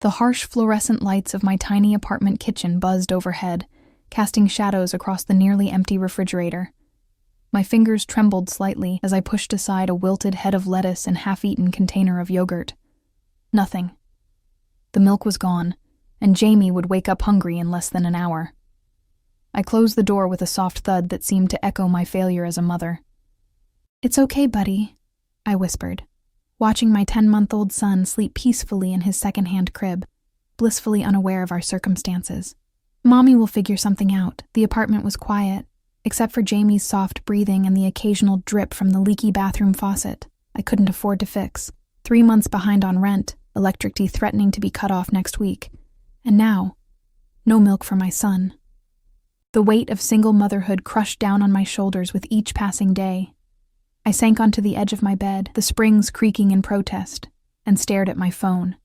The harsh fluorescent lights of my tiny apartment kitchen buzzed overhead, casting shadows across the nearly empty refrigerator. My fingers trembled slightly as I pushed aside a wilted head of lettuce and half-eaten container of yogurt. Nothing. The milk was gone, and Jamie would wake up hungry in less than an hour. I closed the door with a soft thud that seemed to echo my failure as a mother. "It's okay, buddy," I whispered, watching my 10-month-old son sleep peacefully in his second-hand crib, blissfully unaware of our circumstances. "Mommy will figure something out." The apartment was quiet, except for Jamie's soft breathing and the occasional drip from the leaky bathroom faucet I couldn't afford to fix. 3 months behind on rent, electricity threatening to be cut off next week. And now, no milk for my son. The weight of single motherhood crushed down on my shoulders with each passing day. I sank onto the edge of my bed, the springs creaking in protest, and stared at my phone.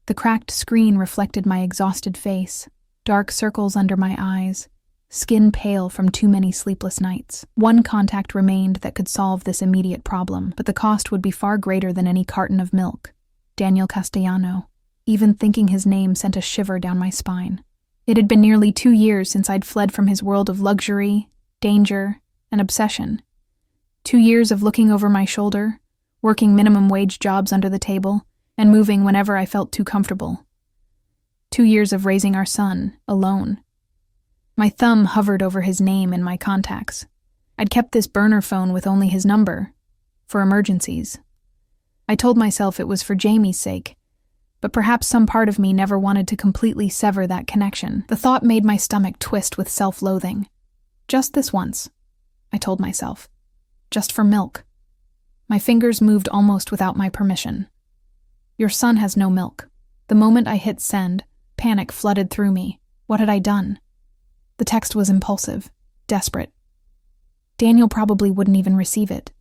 The cracked screen reflected my exhausted face, dark circles under my eyes, skin pale from too many sleepless nights. One contact remained that could solve this immediate problem, but the cost would be far greater than any carton of milk. Daniel Castellano. Even thinking his name sent a shiver down my spine. It had been nearly 2 years since I'd fled from his world of luxury, danger, and obsession. 2 years of looking over my shoulder, working minimum-wage jobs under the table, and moving whenever I felt too comfortable. 2 years of raising our son, alone. My thumb hovered over his name in my contacts. I'd kept this burner phone with only his number, for emergencies. I told myself it was for Jamie's sake, but perhaps some part of me never wanted to completely sever that connection. The thought made my stomach twist with self-loathing. Just this once, I told myself. Just for milk. My fingers moved almost without my permission. "Your son has no milk." The moment I hit send, panic flooded through me. What had I done? The text was impulsive, desperate. Daniel probably wouldn't even receive it.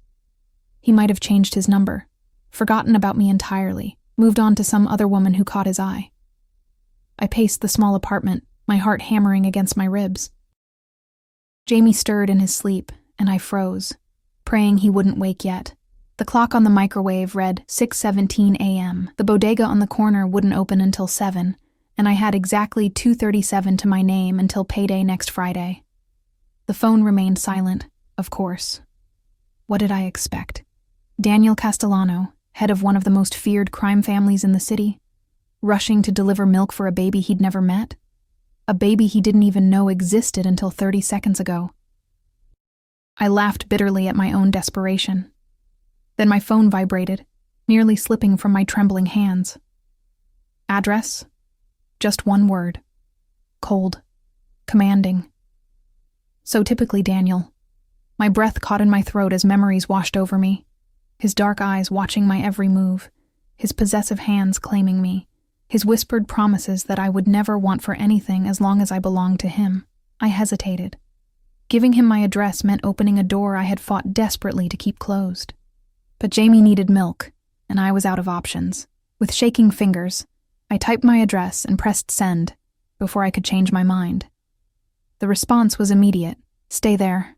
He might have changed his number, forgotten about me entirely, moved on to some other woman who caught his eye. I paced the small apartment, my heart hammering against my ribs. Jamie stirred in his sleep, and I froze, praying he wouldn't wake yet. The clock on the microwave read 6:17 a.m. The bodega on the corner wouldn't open until 7, and I had exactly 2:37 to my name until payday next Friday. The phone remained silent, of course. What did I expect? Daniel Castellano, head of one of the most feared crime families in the city, rushing to deliver milk for a baby he'd never met? A baby he didn't even know existed until 30 seconds ago. I laughed bitterly at my own desperation. Then my phone vibrated, nearly slipping from my trembling hands. Address? Just one word. Cold. Commanding. So typically Daniel. My breath caught in my throat as memories washed over me. His dark eyes watching my every move, his possessive hands claiming me, his whispered promises that I would never want for anything as long as I belonged to him. I hesitated. Giving him my address meant opening a door I had fought desperately to keep closed. But Jamie needed milk, and I was out of options. With shaking fingers, I typed my address and pressed send before I could change my mind. The response was immediate. "Stay there."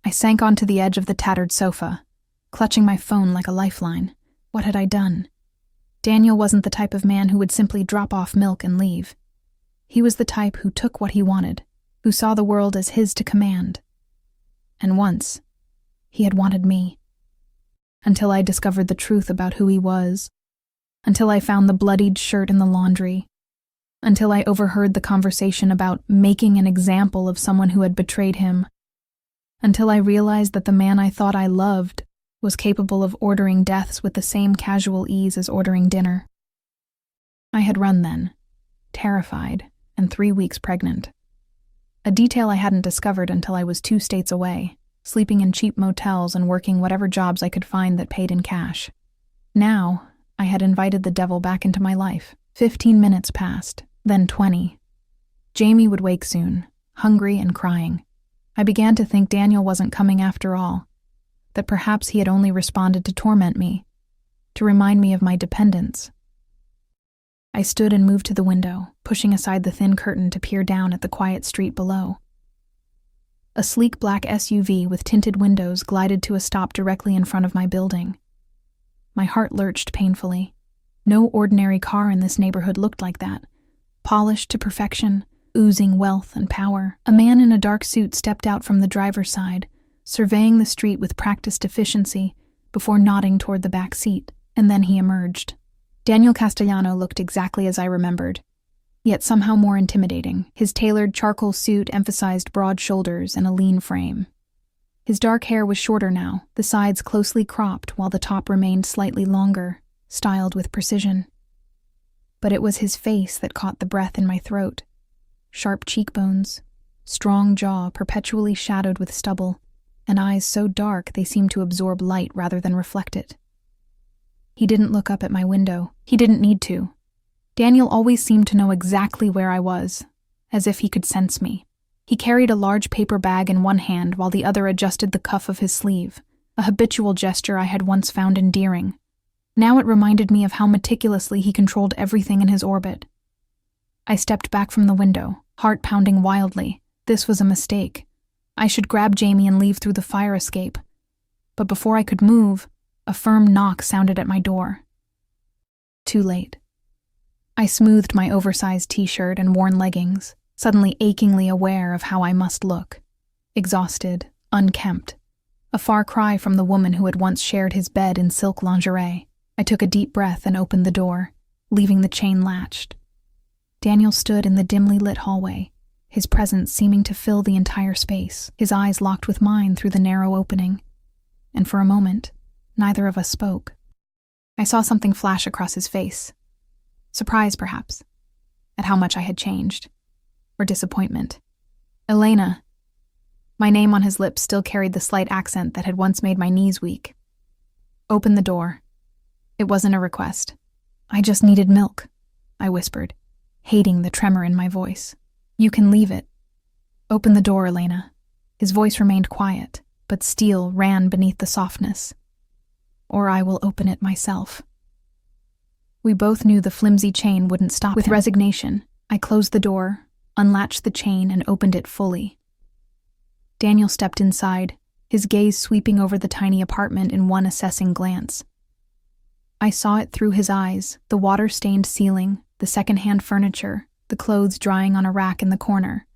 I sank onto the edge of the tattered sofa, clutching my phone like a lifeline. What had I done? Daniel wasn't the type of man who would simply drop off milk and leave. He was the type who took what he wanted, who saw the world as his to command. And once, he had wanted me. Until I discovered the truth about who he was. Until I found the bloodied shirt in the laundry. Until I overheard the conversation about making an example of someone who had betrayed him. Until I realized that the man I thought I loved was capable of ordering deaths with the same casual ease as ordering dinner. I had run then, terrified and 3 weeks pregnant. A detail I hadn't discovered until I was 2 states away, sleeping in cheap motels and working whatever jobs I could find that paid in cash. Now, I had invited the devil back into my life. 15 minutes passed, then 20. Jamie would wake soon, hungry and crying. I began to think Daniel wasn't coming after all, that perhaps he had only responded to torment me, to remind me of my dependence. I stood and moved to the window, pushing aside the thin curtain to peer down at the quiet street below. A sleek black SUV with tinted windows glided to a stop directly in front of my building. My heart lurched painfully. No ordinary car in this neighborhood looked like that. Polished to perfection, oozing wealth and power. A man in a dark suit stepped out from the driver's side, surveying the street with practiced efficiency before nodding toward the back seat, and then he emerged. Daniel Castellano looked exactly as I remembered, yet somehow more intimidating. His tailored charcoal suit emphasized broad shoulders and a lean frame. His dark hair was shorter now, the sides closely cropped while the top remained slightly longer, styled with precision. But it was his face that caught the breath in my throat. Sharp cheekbones, strong jaw perpetually shadowed with stubble, and eyes so dark they seemed to absorb light rather than reflect it. He didn't look up at my window. He didn't need to. Daniel always seemed to know exactly where I was, as if he could sense me. He carried a large paper bag in one hand while the other adjusted the cuff of his sleeve, a habitual gesture I had once found endearing. Now it reminded me of how meticulously he controlled everything in his orbit. I stepped back from the window, heart pounding wildly. This was a mistake. I should grab Jamie and leave through the fire escape. But before I could move, a firm knock sounded at my door. Too late. I smoothed my oversized t-shirt and worn leggings, suddenly achingly aware of how I must look. Exhausted, unkempt. A far cry from the woman who had once shared his bed in silk lingerie. I took a deep breath and opened the door, leaving the chain latched. Daniel stood in the dimly lit hallway, his presence seeming to fill the entire space, his eyes locked with mine through the narrow opening. And for a moment, neither of us spoke. I saw something flash across his face. Surprise, perhaps, at how much I had changed. Or disappointment. Elena. My name on his lips still carried the slight accent that had once made my knees weak. Open the door. It wasn't a request. I just needed milk, I whispered, hating the tremor in my voice. You can leave it. Open the door, Elena. His voice remained quiet, but steel ran beneath the softness. Or I will open it myself. We both knew the flimsy chain wouldn't stop. With resignation, I closed the door, unlatched the chain, and opened it fully. Daniel stepped inside, his gaze sweeping over the tiny apartment in one assessing glance. I saw it through his eyes, the water-stained ceiling, the second-hand furniture, the clothes drying on a rack in the corner.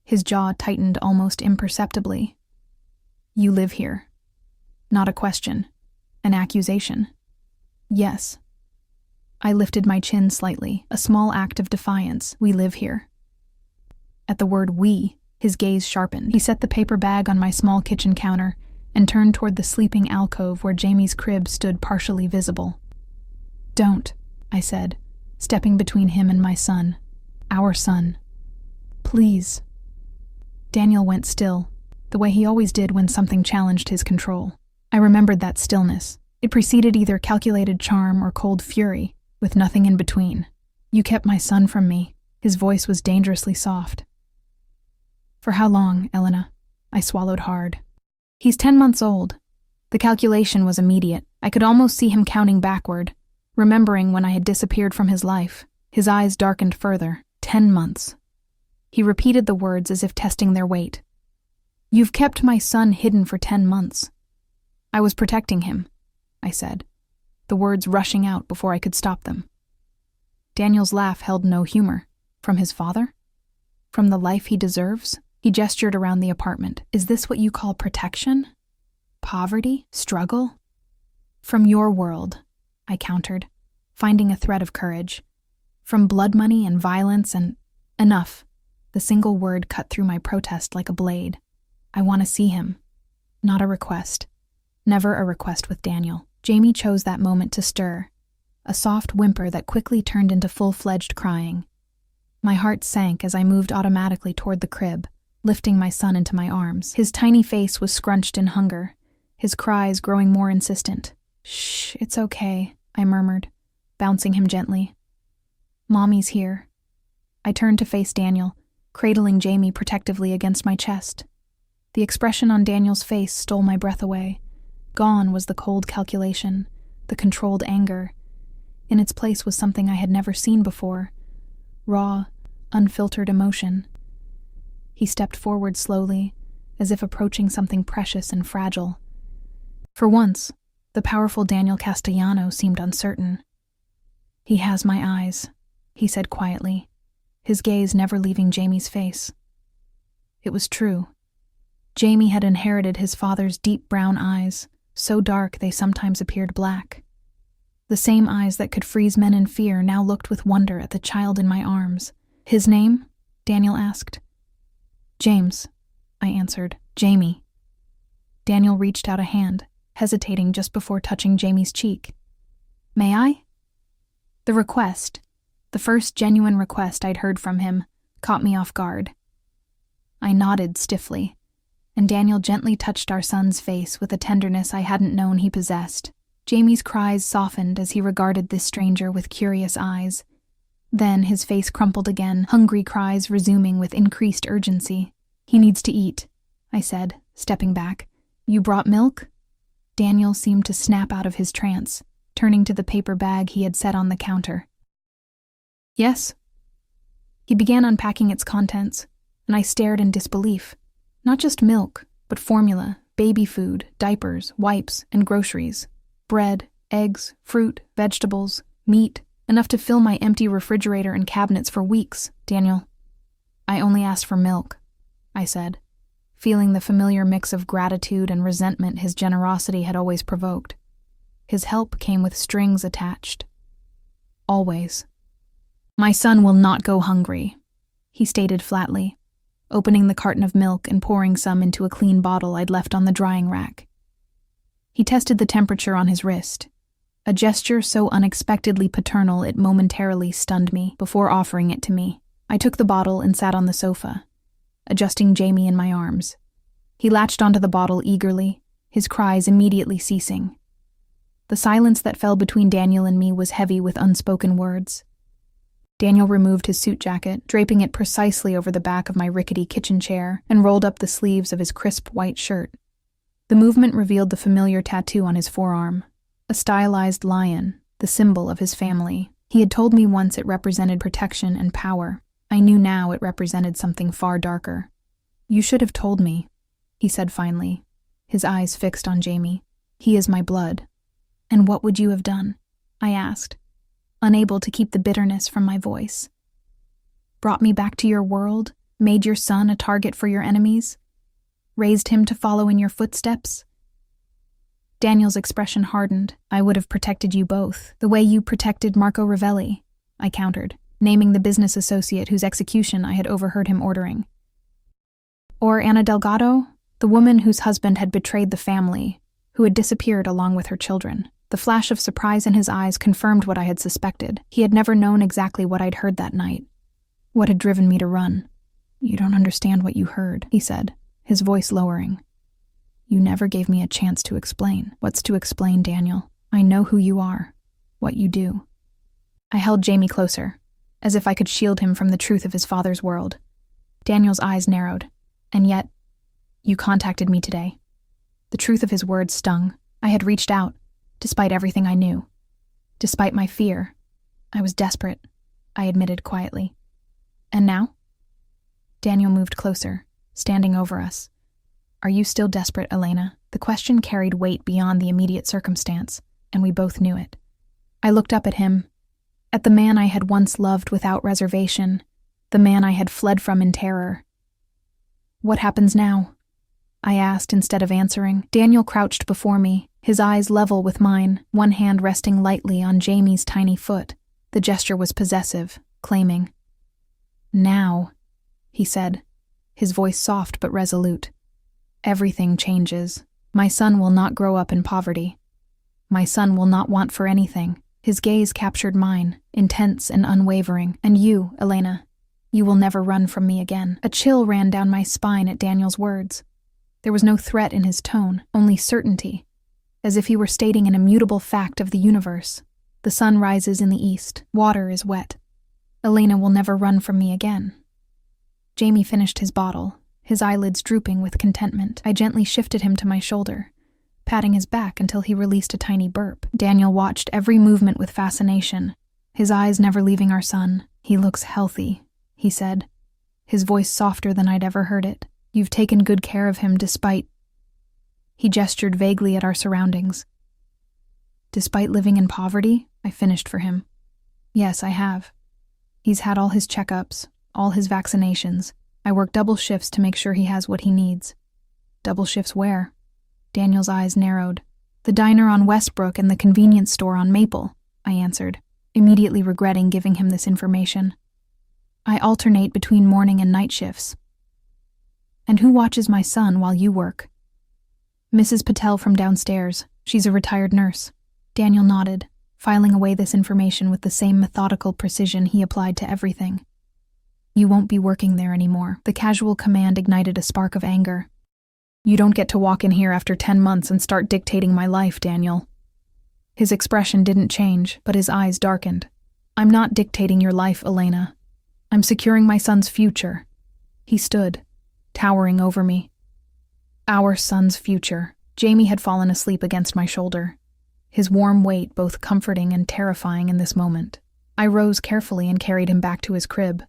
His jaw tightened almost imperceptibly. You live here. Not a question. An accusation. Yes. I lifted my chin slightly, a small act of defiance. We live here. At the word we, his gaze sharpened. He set the paper bag on my small kitchen counter and turned toward the sleeping alcove where Jamie's crib stood partially visible. Don't, I said, stepping between him and my son. Our son. Please. Daniel went still, the way he always did when something challenged his control. I remembered that stillness. It preceded either calculated charm or cold fury, with nothing in between. You kept my son from me. His voice was dangerously soft. For how long, Elena? I swallowed hard. He's 10 months old. The calculation was immediate. I could almost see him counting backward, remembering when I had disappeared from his life. His eyes darkened further. 10 months. He repeated the words as if testing their weight. You've kept my son hidden for 10 months. I was protecting him, I said, the words rushing out before I could stop them. Daniel's laugh held no humor. From his father? From the life he deserves? He gestured around the apartment. Is this what you call protection? Poverty? Struggle? From your world, I countered, finding a thread of courage. From blood money and violence and... Enough. The single word cut through my protest like a blade. I want to see him. Not a request. Never a request with Daniel. Jamie chose that moment to stir, a soft whimper that quickly turned into full-fledged crying. My heart sank as I moved automatically toward the crib, lifting my son into my arms. His tiny face was scrunched in hunger, his cries growing more insistent. Shh, it's okay, I murmured, bouncing him gently. Mommy's here. I turned to face Daniel, cradling Jamie protectively against my chest. The expression on Daniel's face stole my breath away. Gone was the cold calculation, the controlled anger. In its place was something I had never seen before. Raw, unfiltered emotion. He stepped forward slowly, as if approaching something precious and fragile. For once, the powerful Daniel Castellano seemed uncertain. He has my eyes, he said quietly, his gaze never leaving Jamie's face. It was true. Jamie had inherited his father's deep brown eyes, so dark they sometimes appeared black. The same eyes that could freeze men in fear now looked with wonder at the child in my arms. His name? Daniel asked. James, I answered. Jamie. Daniel reached out a hand, hesitating just before touching Jamie's cheek. May I? The request, the first genuine request I'd heard from him, caught me off guard. I nodded stiffly, and Daniel gently touched our son's face with a tenderness I hadn't known he possessed. Jamie's cries softened as he regarded this stranger with curious eyes. Then his face crumpled again, hungry cries resuming with increased urgency. He needs to eat, I said, stepping back. You brought milk? Daniel seemed to snap out of his trance, turning to the paper bag he had set on the counter. Yes. He began unpacking its contents, and I stared in disbelief. Not just milk, but formula, baby food, diapers, wipes, and groceries. Bread, eggs, fruit, vegetables, meat, enough to fill my empty refrigerator and cabinets for weeks, Daniel. I only asked for milk, I said, feeling the familiar mix of gratitude and resentment his generosity had always provoked. His help came with strings attached. Always. My son will not go hungry, he stated flatly, opening the carton of milk and pouring some into a clean bottle I'd left on the drying rack. He tested the temperature on his wrist, a gesture so unexpectedly paternal it momentarily stunned me before offering it to me. I took the bottle and sat on the sofa, adjusting Jamie in my arms. He latched onto the bottle eagerly, his cries immediately ceasing. The silence that fell between Daniel and me was heavy with unspoken words. Daniel removed his suit jacket, draping it precisely over the back of my rickety kitchen chair, and rolled up the sleeves of his crisp white shirt. The movement revealed the familiar tattoo on his forearm, a stylized lion, the symbol of his family. He had told me once it represented protection and power. I knew now it represented something far darker. You should have told me, he said finally, his eyes fixed on Jamie. He is my blood. And what would you have done? I asked, unable to keep the bitterness from my voice. Brought me back to your world, made your son a target for your enemies, raised him to follow in your footsteps? Daniel's expression hardened. I would have protected you both, the way you protected Marco Ravelli, I countered, naming the business associate whose execution I had overheard him ordering. Or Ana Delgado, the woman whose husband had betrayed the family, who had disappeared along with her children. The flash of surprise in his eyes confirmed what I had suspected. He had never known exactly what I'd heard that night, what had driven me to run. You don't understand what you heard, he said, his voice lowering. You never gave me a chance to explain. What's to explain, Daniel? I know who you are, what you do. I held Jamie closer, as if I could shield him from the truth of his father's world. Daniel's eyes narrowed. And yet, you contacted me today. The truth of his words stung. I had reached out, despite everything I knew. Despite my fear. I was desperate, I admitted quietly. And now? Daniel moved closer, standing over us. Are you still desperate, Elena? The question carried weight beyond the immediate circumstance, and we both knew it. I looked up at him, at the man I had once loved without reservation, the man I had fled from in terror. What happens now? I asked instead of answering. Daniel crouched before me, his eyes level with mine, one hand resting lightly on Jamie's tiny foot. The gesture was possessive, claiming. Now, he said, his voice soft but resolute. Everything changes. My son will not grow up in poverty. My son will not want for anything. His gaze captured mine, intense and unwavering. And you, Elena, you will never run from me again. A chill ran down my spine at Daniel's words. There was no threat in his tone, only certainty, as if he were stating an immutable fact of the universe. The sun rises in the east, water is wet. Elena will never run from me again. Jamie finished his bottle, his eyelids drooping with contentment. I gently shifted him to my shoulder, patting his back until he released a tiny burp. Daniel watched every movement with fascination, his eyes never leaving our son. He looks healthy, he said, his voice softer than I'd ever heard it. You've taken good care of him despite... He gestured vaguely at our surroundings. Despite living in poverty, I finished for him. Yes, I have. He's had all his checkups, all his vaccinations. I work double shifts to make sure he has what he needs. Double shifts where? Daniel's eyes narrowed. The diner on Westbrook and the convenience store on Maple, I answered, immediately regretting giving him this information. I alternate between morning and night shifts. And who watches my son while you work? Mrs. Patel from downstairs. She's a retired nurse. Daniel nodded, filing away this information with the same methodical precision he applied to everything. You won't be working there anymore. The casual command ignited a spark of anger. You don't get to walk in here after 10 months and start dictating my life, Daniel. His expression didn't change, but his eyes darkened. I'm not dictating your life, Elena. I'm securing my son's future. He stood, towering over me. Our son's future. Jamie had fallen asleep against my shoulder, his warm weight both comforting and terrifying in this moment. I rose carefully and carried him back to his crib,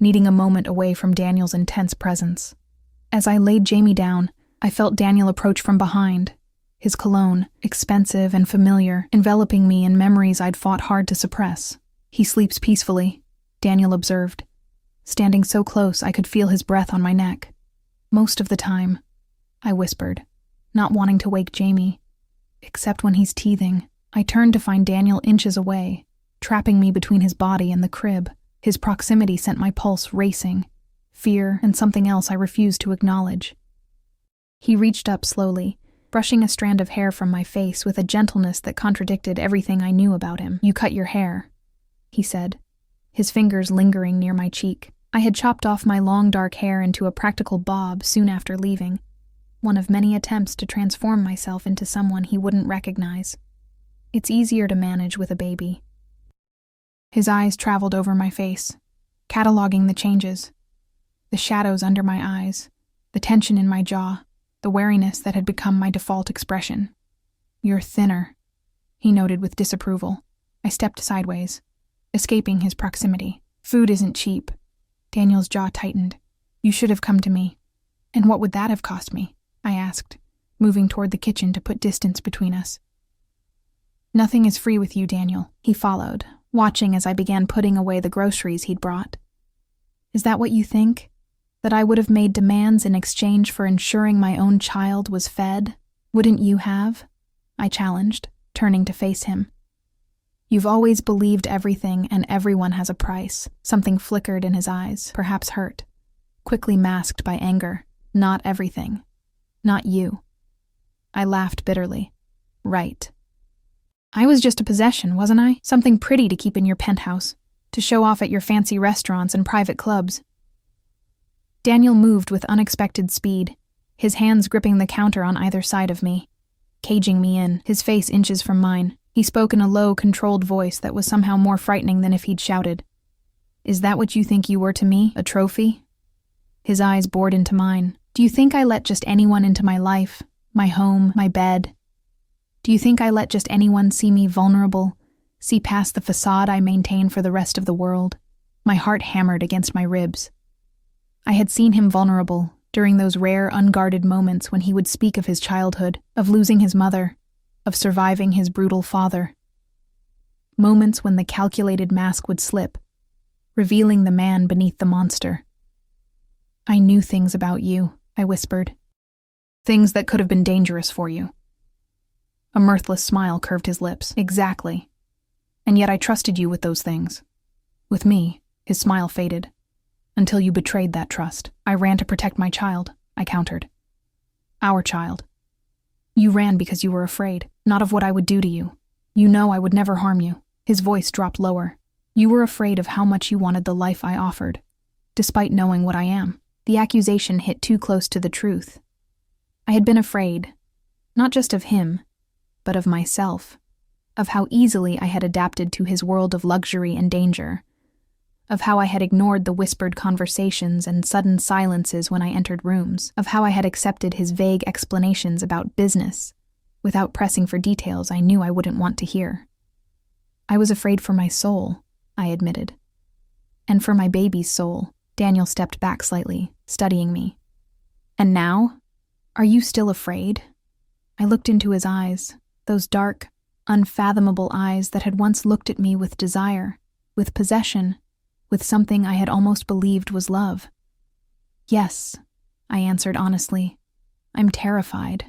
needing a moment away from Daniel's intense presence. As I laid Jamie down, I felt Daniel approach from behind, his cologne, expensive and familiar, enveloping me in memories I'd fought hard to suppress. He sleeps peacefully, Daniel observed. Standing so close, I could feel his breath on my neck. Most of the time, I whispered, not wanting to wake Jamie. Except when he's teething. I turned to find Daniel inches away, trapping me between his body and the crib. His proximity sent my pulse racing, fear and something else I refused to acknowledge. He reached up slowly, brushing a strand of hair from my face with a gentleness that contradicted everything I knew about him. You cut your hair, he said, his fingers lingering near my cheek. I had chopped off my long dark hair into a practical bob soon after leaving, one of many attempts to transform myself into someone he wouldn't recognize. It's easier to manage with a baby. His eyes traveled over my face, cataloging the changes, the shadows under my eyes, the tension in my jaw, the wariness that had become my default expression. You're thinner, he noted with disapproval. I stepped sideways, escaping his proximity. Food isn't cheap. Daniel's jaw tightened. You should have come to me. And what would that have cost me? I asked, moving toward the kitchen to put distance between us. Nothing is free with you, Daniel, he followed, watching as I began putting away the groceries he'd brought. Is that what you think? That I would have made demands in exchange for ensuring my own child was fed? Wouldn't you have? I challenged, turning to face him. You've always believed everything and everyone has a price. Something flickered in his eyes, perhaps hurt, quickly masked by anger. Not everything. Not you. I laughed bitterly. Right. I was just a possession, wasn't I? Something pretty to keep in your penthouse, to show off at your fancy restaurants and private clubs. Daniel moved with unexpected speed, his hands gripping the counter on either side of me, caging me in, his face inches from mine. He spoke in a low, controlled voice that was somehow more frightening than if he'd shouted. Is that what you think you were to me, a trophy? His eyes bored into mine. Do you think I let just anyone into my life, my home, my bed? Do you think I let just anyone see me vulnerable, see past the facade I maintain for the rest of the world? My heart hammered against my ribs. I had seen him vulnerable during those rare, unguarded moments when he would speak of his childhood, of losing his mother, of surviving his brutal father. Moments when the calculated mask would slip, revealing the man beneath the monster. I knew things about you, I whispered. Things that could have been dangerous for you. A mirthless smile curved his lips. Exactly. And yet I trusted you with those things. With me, his smile faded. Until you betrayed that trust. I ran to protect my child, I countered. Our child. You ran because you were afraid, not of what I would do to you. You know I would never harm you. His voice dropped lower. You were afraid of how much you wanted the life I offered, despite knowing what I am. The accusation hit too close to the truth. I had been afraid, not just of him, but of myself, of how easily I had adapted to his world of luxury and danger, of how I had ignored the whispered conversations and sudden silences when I entered rooms, of how I had accepted his vague explanations about business, without pressing for details I knew I wouldn't want to hear. I was afraid for my soul, I admitted. And for my baby's soul. Daniel stepped back slightly, studying me. And now? Are you still afraid? I looked into his eyes, those dark, unfathomable eyes that had once looked at me with desire. with possession, with something I had almost believed was love. Yes, I answered honestly. I'm terrified.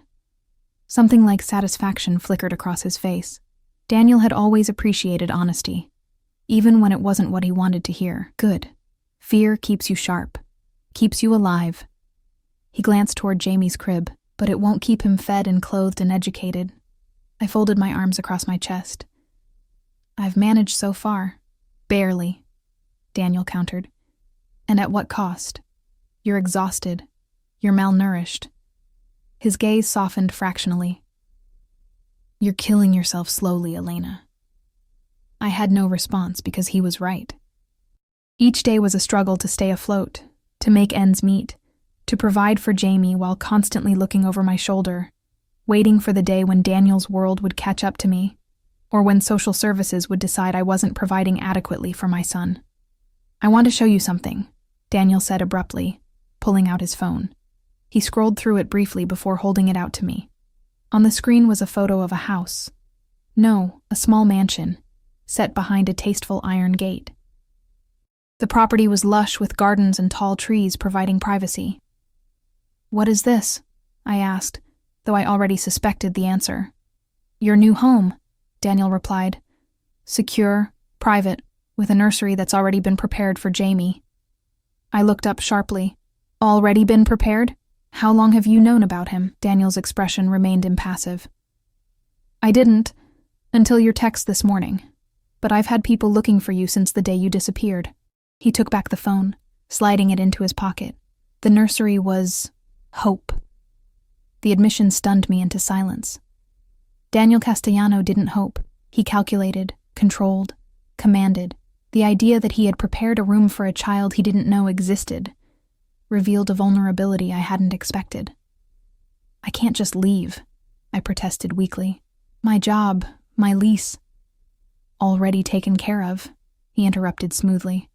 Something like satisfaction flickered across his face. Daniel had always appreciated honesty, even when it wasn't what he wanted to hear. Good. Fear keeps you sharp, keeps you alive. He glanced toward Jamie's crib, but it won't keep him fed and clothed and educated. I folded my arms across my chest. I've managed so far. Barely, Daniel countered. And at what cost? You're exhausted. You're malnourished. His gaze softened fractionally. You're killing yourself slowly, Elena. I had no response because he was right. Each day was a struggle to stay afloat, to make ends meet, to provide for Jamie while constantly looking over my shoulder, waiting for the day when Daniel's world would catch up to me, or when social services would decide I wasn't providing adequately for my son. I want to show you something, Daniel said abruptly, pulling out his phone. He scrolled through it briefly before holding it out to me. On the screen was a photo of a house. No, a small mansion, set behind a tasteful iron gate. The property was lush with gardens and tall trees providing privacy. What is this? I asked, though I already suspected the answer. Your new home, Daniel replied. Secure, private, with a nursery that's already been prepared for Jamie. I looked up sharply. Already been prepared? How long have you known about him? Daniel's expression remained impassive. I didn't, until your text this morning. But I've had people looking for you since the day you disappeared. He took back the phone, sliding it into his pocket. The nursery was hope. The admission stunned me into silence. Daniel Castellano didn't hope. He calculated, controlled, commanded. The idea that he had prepared a room for a child he didn't know existed revealed a vulnerability I hadn't expected. I can't just leave, I protested weakly. My job, my lease. Already taken care of, he interrupted smoothly.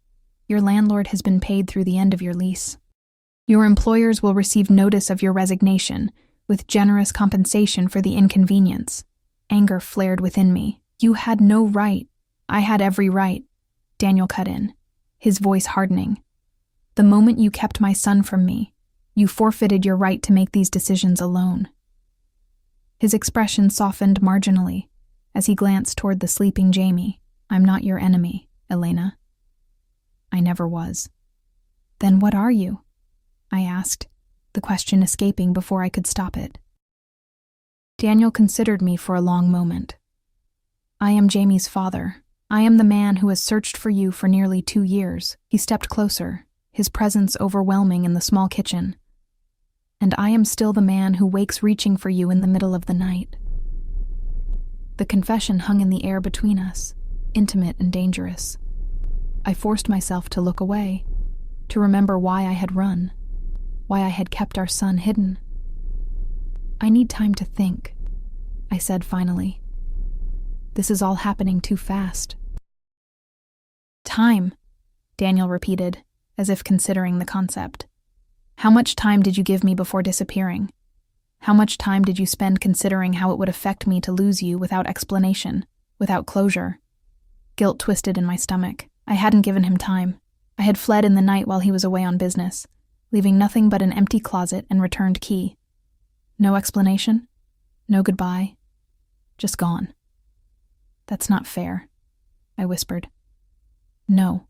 Your landlord has been paid through the end of your lease. Your employers will receive notice of your resignation, with generous compensation for the inconvenience. Anger flared within me. You had no right. I had every right. Daniel cut in, his voice hardening. The moment you kept my son from me, you forfeited your right to make these decisions alone. His expression softened marginally as he glanced toward the sleeping Jamie. I'm not your enemy, Elena. I never was. Then what are you? I asked, the question escaping before I could stop it. Daniel considered me for a long moment. I am Jamie's father. I am the man who has searched for you for nearly 2 years. He stepped closer, his presence overwhelming in the small kitchen. And I am still the man who wakes reaching for you in the middle of the night. The confession hung in the air between us, intimate and dangerous. I forced myself to look away, to remember why I had run, why I had kept our son hidden. I need time to think, I said finally. This is all happening too fast. Time, Daniel repeated, as if considering the concept. How much time did you give me before disappearing? How much time did you spend considering how it would affect me to lose you without explanation, without closure? Guilt twisted in my stomach. I hadn't given him time. I had fled in the night while he was away on business, leaving nothing but an empty closet and returned key. No explanation, no goodbye, just gone. That's not fair, I whispered. No,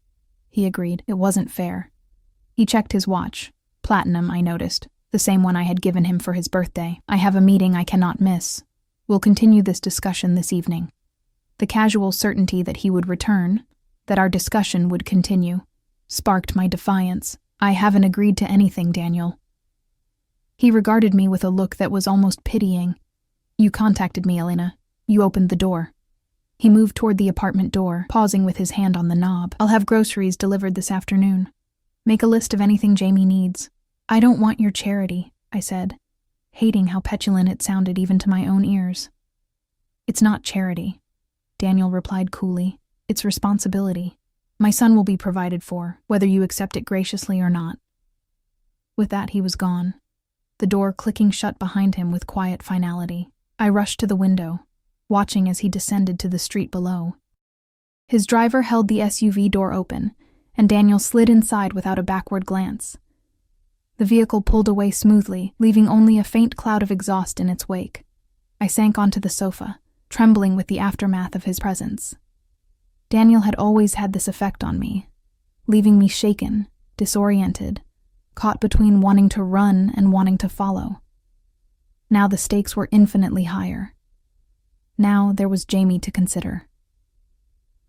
he agreed. It wasn't fair. He checked his watch. Platinum, I noticed. The same one I had given him for his birthday. I have a meeting I cannot miss. We'll continue this discussion this evening. The casual certainty that he would return, that our discussion would continue, sparked my defiance. I haven't agreed to anything, Daniel. He regarded me with a look that was almost pitying. You contacted me, Elena. You opened the door. He moved toward the apartment door, pausing with his hand on the knob. I'll have groceries delivered this afternoon. Make a list of anything Jamie needs. I don't want your charity, I said, hating how petulant it sounded even to my own ears. It's not charity, Daniel replied coolly. It's responsibility. My son will be provided for, whether you accept it graciously or not. With that, he was gone, the door clicking shut behind him with quiet finality. I rushed to the window, watching as he descended to the street below. His driver held the SUV door open, and Daniel slid inside without a backward glance. The vehicle pulled away smoothly, leaving only a faint cloud of exhaust in its wake. I sank onto the sofa, trembling with the aftermath of his presence. Daniel had always had this effect on me, leaving me shaken, disoriented, caught between wanting to run and wanting to follow. Now the stakes were infinitely higher. Now there was Jamie to consider.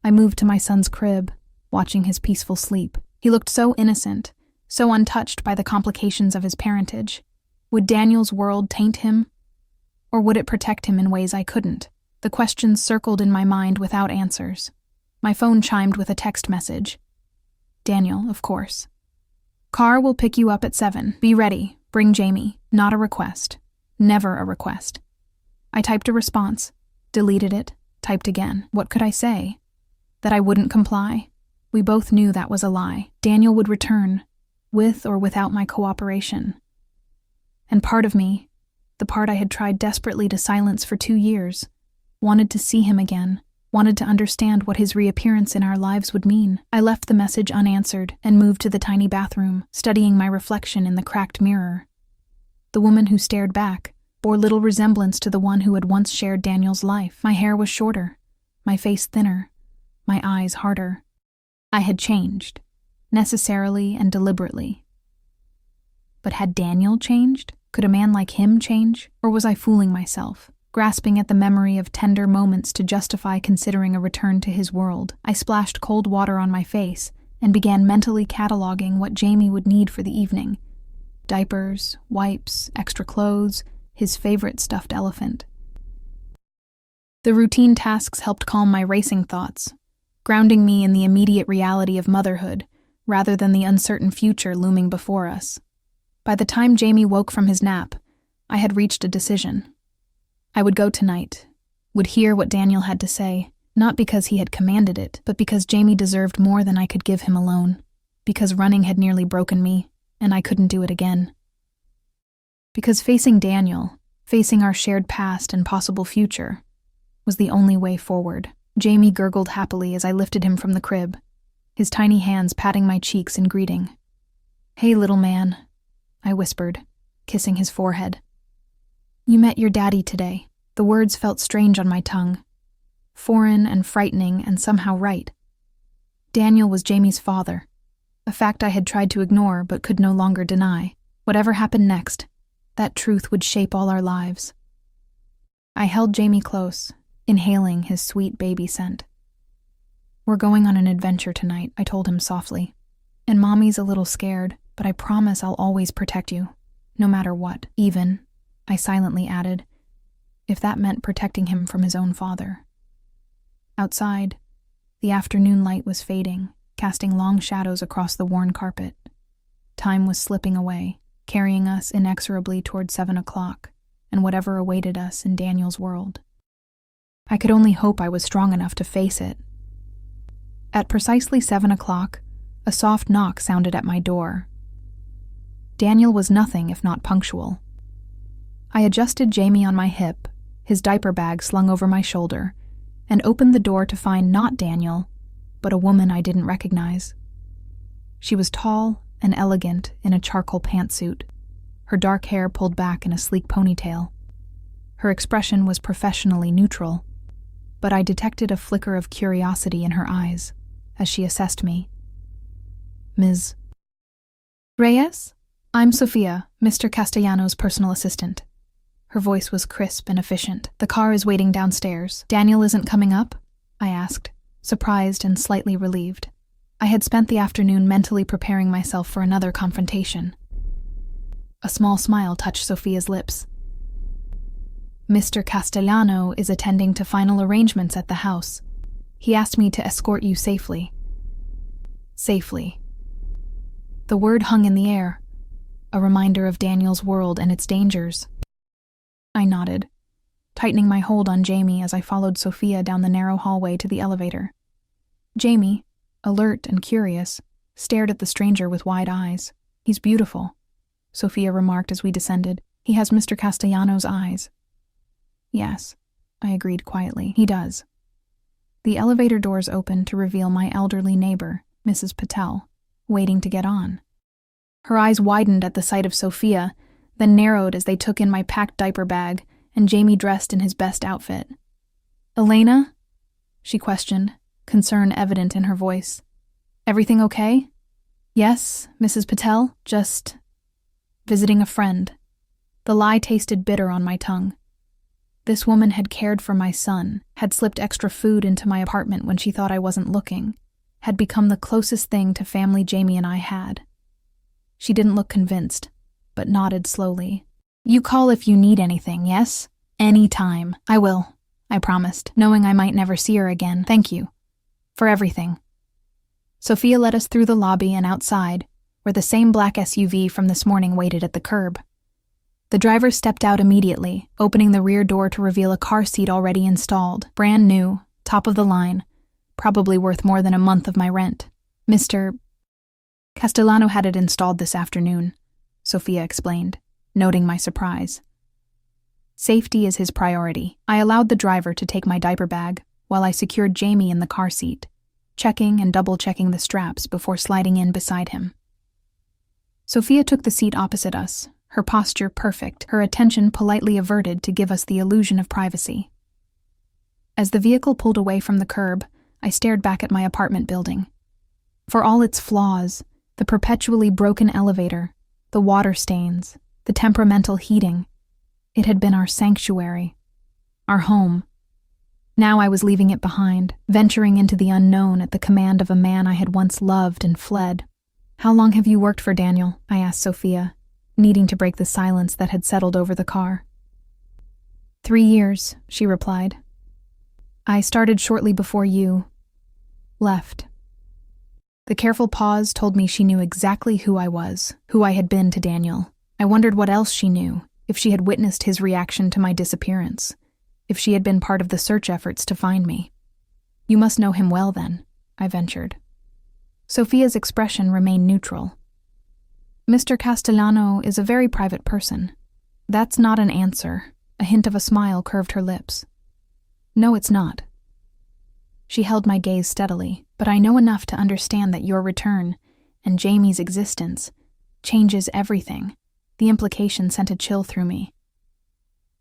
I moved to my son's crib, watching his peaceful sleep. He looked so innocent, so untouched by the complications of his parentage. Would Daniel's world taint him? Or would it protect him in ways I couldn't? The questions circled in my mind without answers. My phone chimed with a text message. Daniel, of course. Car will pick you up at 7. Be ready. Bring Jamie. Not a request. Never a request. I typed a response, deleted it, typed again. What could I say? That I wouldn't comply? We both knew that was a lie. Daniel would return, with or without my cooperation. And part of me, the part I had tried desperately to silence for 2 years, wanted to see him again, wanted to understand what his reappearance in our lives would mean. I left the message unanswered and moved to the tiny bathroom, studying my reflection in the cracked mirror. The woman who stared back bore little resemblance to the one who had once shared Daniel's life. My hair was shorter, my face thinner, my eyes harder. I had changed, necessarily and deliberately. But had Daniel changed? Could a man like him change? Or was I fooling myself, grasping at the memory of tender moments to justify considering a return to his world? I splashed cold water on my face and began mentally cataloging what Jamie would need for the evening. Diapers, wipes, extra clothes, his favorite stuffed elephant. The routine tasks helped calm my racing thoughts, grounding me in the immediate reality of motherhood, rather than the uncertain future looming before us. By the time Jamie woke from his nap, I had reached a decision. I would go tonight, would hear what Daniel had to say, not because he had commanded it, but because Jamie deserved more than I could give him alone, because running had nearly broken me, and I couldn't do it again. Because facing Daniel, facing our shared past and possible future, was the only way forward. Jamie gurgled happily as I lifted him from the crib, his tiny hands patting my cheeks in greeting. "Hey, little man," I whispered, kissing his forehead. "You met your daddy today." The words felt strange on my tongue, foreign and frightening and somehow right. Daniel was Jamie's father, a fact I had tried to ignore but could no longer deny. Whatever happened next, that truth would shape all our lives. I held Jamie close, inhaling his sweet baby scent. "We're going on an adventure tonight," I told him softly. "And Mommy's a little scared, but I promise I'll always protect you, no matter what. Even," I silently added, "if that meant protecting him from his own father." Outside, the afternoon light was fading, casting long shadows across the worn carpet. Time was slipping away, carrying us inexorably toward 7 o'clock, and whatever awaited us in Daniel's world. I could only hope I was strong enough to face it. At precisely 7 o'clock, a soft knock sounded at my door. Daniel was nothing if not punctual. I adjusted Jamie on my hip, his diaper bag slung over my shoulder, and opened the door to find not Daniel, but a woman I didn't recognize. She was tall and elegant in a charcoal pantsuit, her dark hair pulled back in a sleek ponytail. Her expression was professionally neutral, but I detected a flicker of curiosity in her eyes as she assessed me. "Ms. Reyes? I'm Sophia, Mr. Castellano's personal assistant." Her voice was crisp and efficient. "The car is waiting downstairs. Daniel isn't coming up?" I asked, surprised and slightly relieved. I had spent the afternoon mentally preparing myself for another confrontation. A small smile touched Sophia's lips. "Mr. Castellano is attending to final arrangements at the house. He asked me to escort you safely." Safely. The word hung in the air, a reminder of Daniel's world and its dangers. I nodded, tightening my hold on Jamie as I followed Sophia down the narrow hallway to the elevator. Jamie, alert and curious, stared at the stranger with wide eyes. "He's beautiful," Sophia remarked as we descended. "He has Mr. Castellano's eyes." "Yes," I agreed quietly. "He does." The elevator doors opened to reveal my elderly neighbor, Mrs. Patel, waiting to get on. Her eyes widened at the sight of Sophia, then narrowed as they took in my packed diaper bag and Jamie dressed in his best outfit. "Elena?" she questioned, concern evident in her voice. "Everything okay?" "Yes, Mrs. Patel, just visiting a friend." The lie tasted bitter on my tongue. This woman had cared for my son, had slipped extra food into my apartment when she thought I wasn't looking, had become the closest thing to family Jamie and I had. She didn't look convinced, but nodded slowly. "You call if you need anything, yes? Any time. I will," I promised, knowing I might never see her again. "Thank you. For everything." Sophia led us through the lobby and outside, where the same black SUV from this morning waited at the curb. The driver stepped out immediately, opening the rear door to reveal a car seat already installed, brand new, top of the line, probably worth more than a month of my rent. Mr. Castellano had it installed this afternoon, Sophia explained, noting my surprise. Safety is his priority. I allowed the driver to take my diaper bag while I secured Jamie in the car seat, checking and double-checking the straps before sliding in beside him. Sophia took the seat opposite us, her posture perfect, her attention politely averted to give us the illusion of privacy. As the vehicle pulled away from the curb, I stared back at my apartment building. For all its flaws, the perpetually broken elevator, the water stains, the temperamental heating, it had been our sanctuary, our home. Now I was leaving it behind, venturing into the unknown at the command of a man I had once loved and fled. "How long have you worked for Daniel?" I asked Sophia, needing to break the silence that had settled over the car. 3 years, she replied. "I started shortly before you left." The careful pause told me she knew exactly who I was, who I had been to Daniel. I wondered what else she knew, if she had witnessed his reaction to my disappearance, if she had been part of the search efforts to find me. "You must know him well, then," I ventured. Sophia's expression remained neutral. "Mr. Castellano is a very private person." "That's not an answer." A hint of a smile curved her lips. "No, it's not." She held my gaze steadily, "But I know enough to understand that your return, and Jamie's existence, changes everything." The implication sent a chill through me.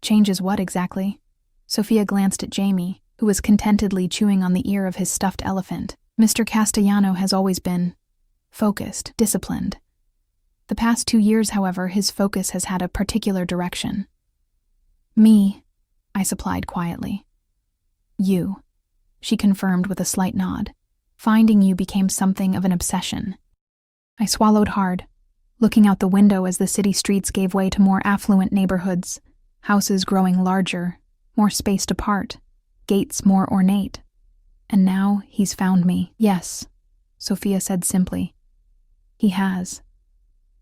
"Changes what exactly?" Sophia glanced at Jamie, who was contentedly chewing on the ear of his stuffed elephant. "Mr. Castellano has always been focused, disciplined. The past 2 years, however, his focus has had a particular direction." "Me," I supplied quietly. "You," she confirmed with a slight nod. "Finding you became something of an obsession." I swallowed hard, looking out the window as the city streets gave way to more affluent neighborhoods, houses growing larger, more spaced apart, gates more ornate. And now he's found me. "Yes," Sophia said simply. "He has."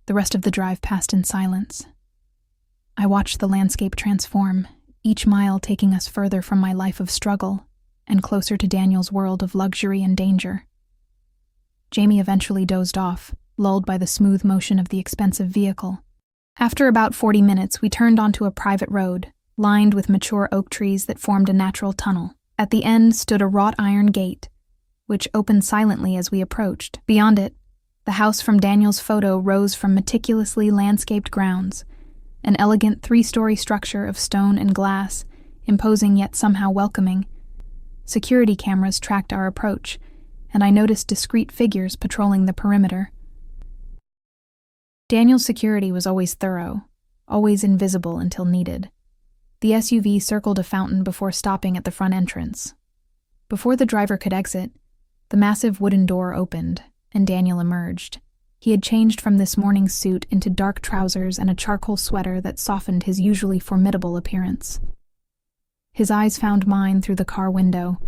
The rest of the drive passed in silence. I watched the landscape transform, each mile taking us further from my life of struggle and closer to Daniel's world of luxury and danger. Jamie eventually dozed off, lulled by the smooth motion of the expensive vehicle. After about 40 minutes, we turned onto a private road, lined with mature oak trees that formed a natural tunnel. At the end stood a wrought iron gate, which opened silently as we approached. Beyond it, the house from Daniel's photo rose from meticulously landscaped grounds, an elegant 3-story structure of stone and glass, imposing yet somehow welcoming. Security cameras tracked our approach, and I noticed discreet figures patrolling the perimeter. Daniel's security was always thorough, always invisible until needed. The SUV circled a fountain before stopping at the front entrance. Before the driver could exit, the massive wooden door opened, and Daniel emerged. He had changed from this morning's suit into dark trousers and a charcoal sweater that softened his usually formidable appearance. His eyes found mine through the car window,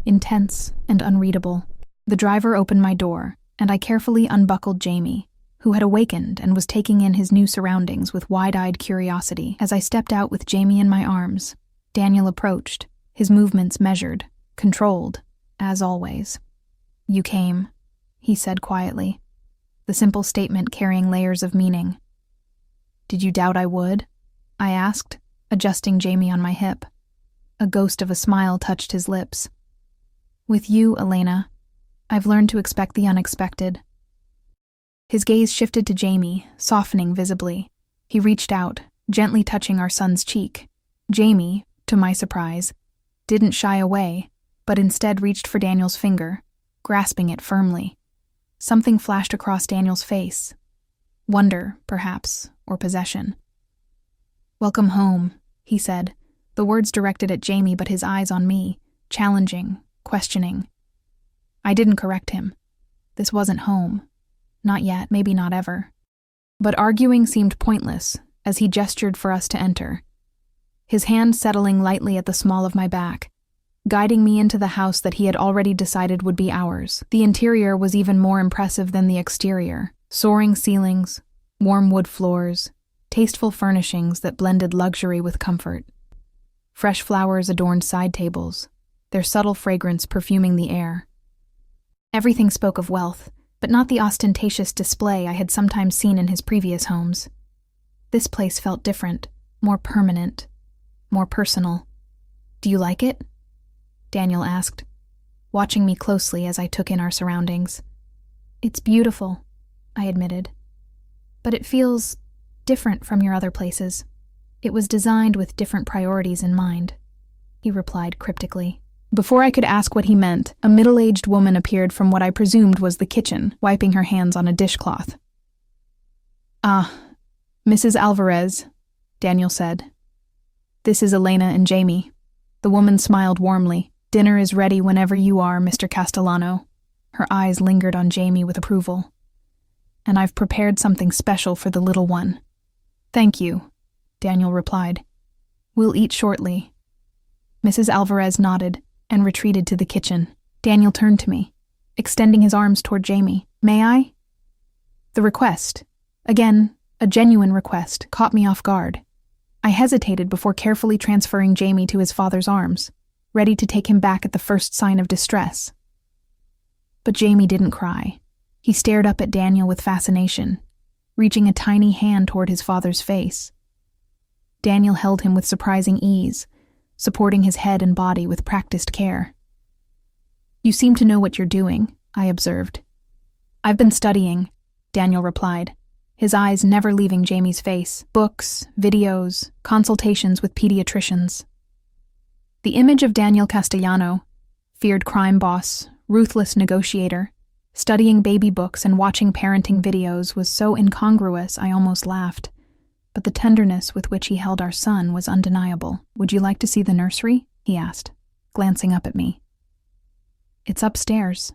intense and unreadable. The driver opened my door, and I carefully unbuckled Jamie, who had awakened and was taking in his new surroundings with wide-eyed curiosity. As I stepped out with Jamie in my arms, Daniel approached, his movements measured, controlled, as always. "You came," he said quietly, the simple statement carrying layers of meaning. "Did you doubt I would?" I asked, adjusting Jamie on my hip. A ghost of a smile touched his lips. With you, Elena, I've learned to expect the unexpected. His gaze shifted to Jamie, softening visibly. He reached out, gently touching our son's cheek. Jamie, to my surprise, didn't shy away, but instead reached for Daniel's finger, grasping it firmly. Something flashed across Daniel's face. Wonder, perhaps, or possession. "Welcome home," he said, the words directed at Jamie but his eyes on me, challenging, questioning. I didn't correct him. This wasn't home. Not yet, maybe not ever. But arguing seemed pointless as he gestured for us to enter, his hand settling lightly at the small of my back, guiding me into the house that he had already decided would be ours. The interior was even more impressive than the exterior. Soaring ceilings, warm wood floors, tasteful furnishings that blended luxury with comfort. Fresh flowers adorned side tables, their subtle fragrance perfuming the air. Everything spoke of wealth, but not the ostentatious display I had sometimes seen in his previous homes. This place felt different, more permanent, more personal. "Do you like it?" Daniel asked, watching me closely as I took in our surroundings. "It's beautiful," I admitted. "But it feels different from your other places. It was designed with different priorities in mind," he replied cryptically. Before I could ask what he meant, a middle-aged woman appeared from what I presumed was the kitchen, wiping her hands on a dishcloth. "Ah, Mrs. Alvarez," Daniel said. "This is Elena and Jamie." The woman smiled warmly. "Dinner is ready whenever you are, Mr. Castellano." Her eyes lingered on Jamie with approval. "And I've prepared something special for the little one." "Thank you," Daniel replied. "We'll eat shortly." Mrs. Alvarez nodded and retreated to the kitchen. Daniel turned to me, extending his arms toward Jamie. "May I?" The request, again, a genuine request, caught me off guard. I hesitated before carefully transferring Jamie to his father's arms, ready to take him back at the first sign of distress. But Jamie didn't cry. He stared up at Daniel with fascination, reaching a tiny hand toward his father's face. Daniel held him with surprising ease, supporting his head and body with practiced care. "You seem to know what you're doing," I observed. "I've been studying," Daniel replied, his eyes never leaving Jamie's face. "Books, videos, consultations with pediatricians." The image of Daniel Castellano, feared crime boss, ruthless negotiator, studying baby books and watching parenting videos was so incongruous I almost laughed. But the tenderness with which he held our son was undeniable. "Would you like to see the nursery?" he asked, glancing up at me. "It's upstairs."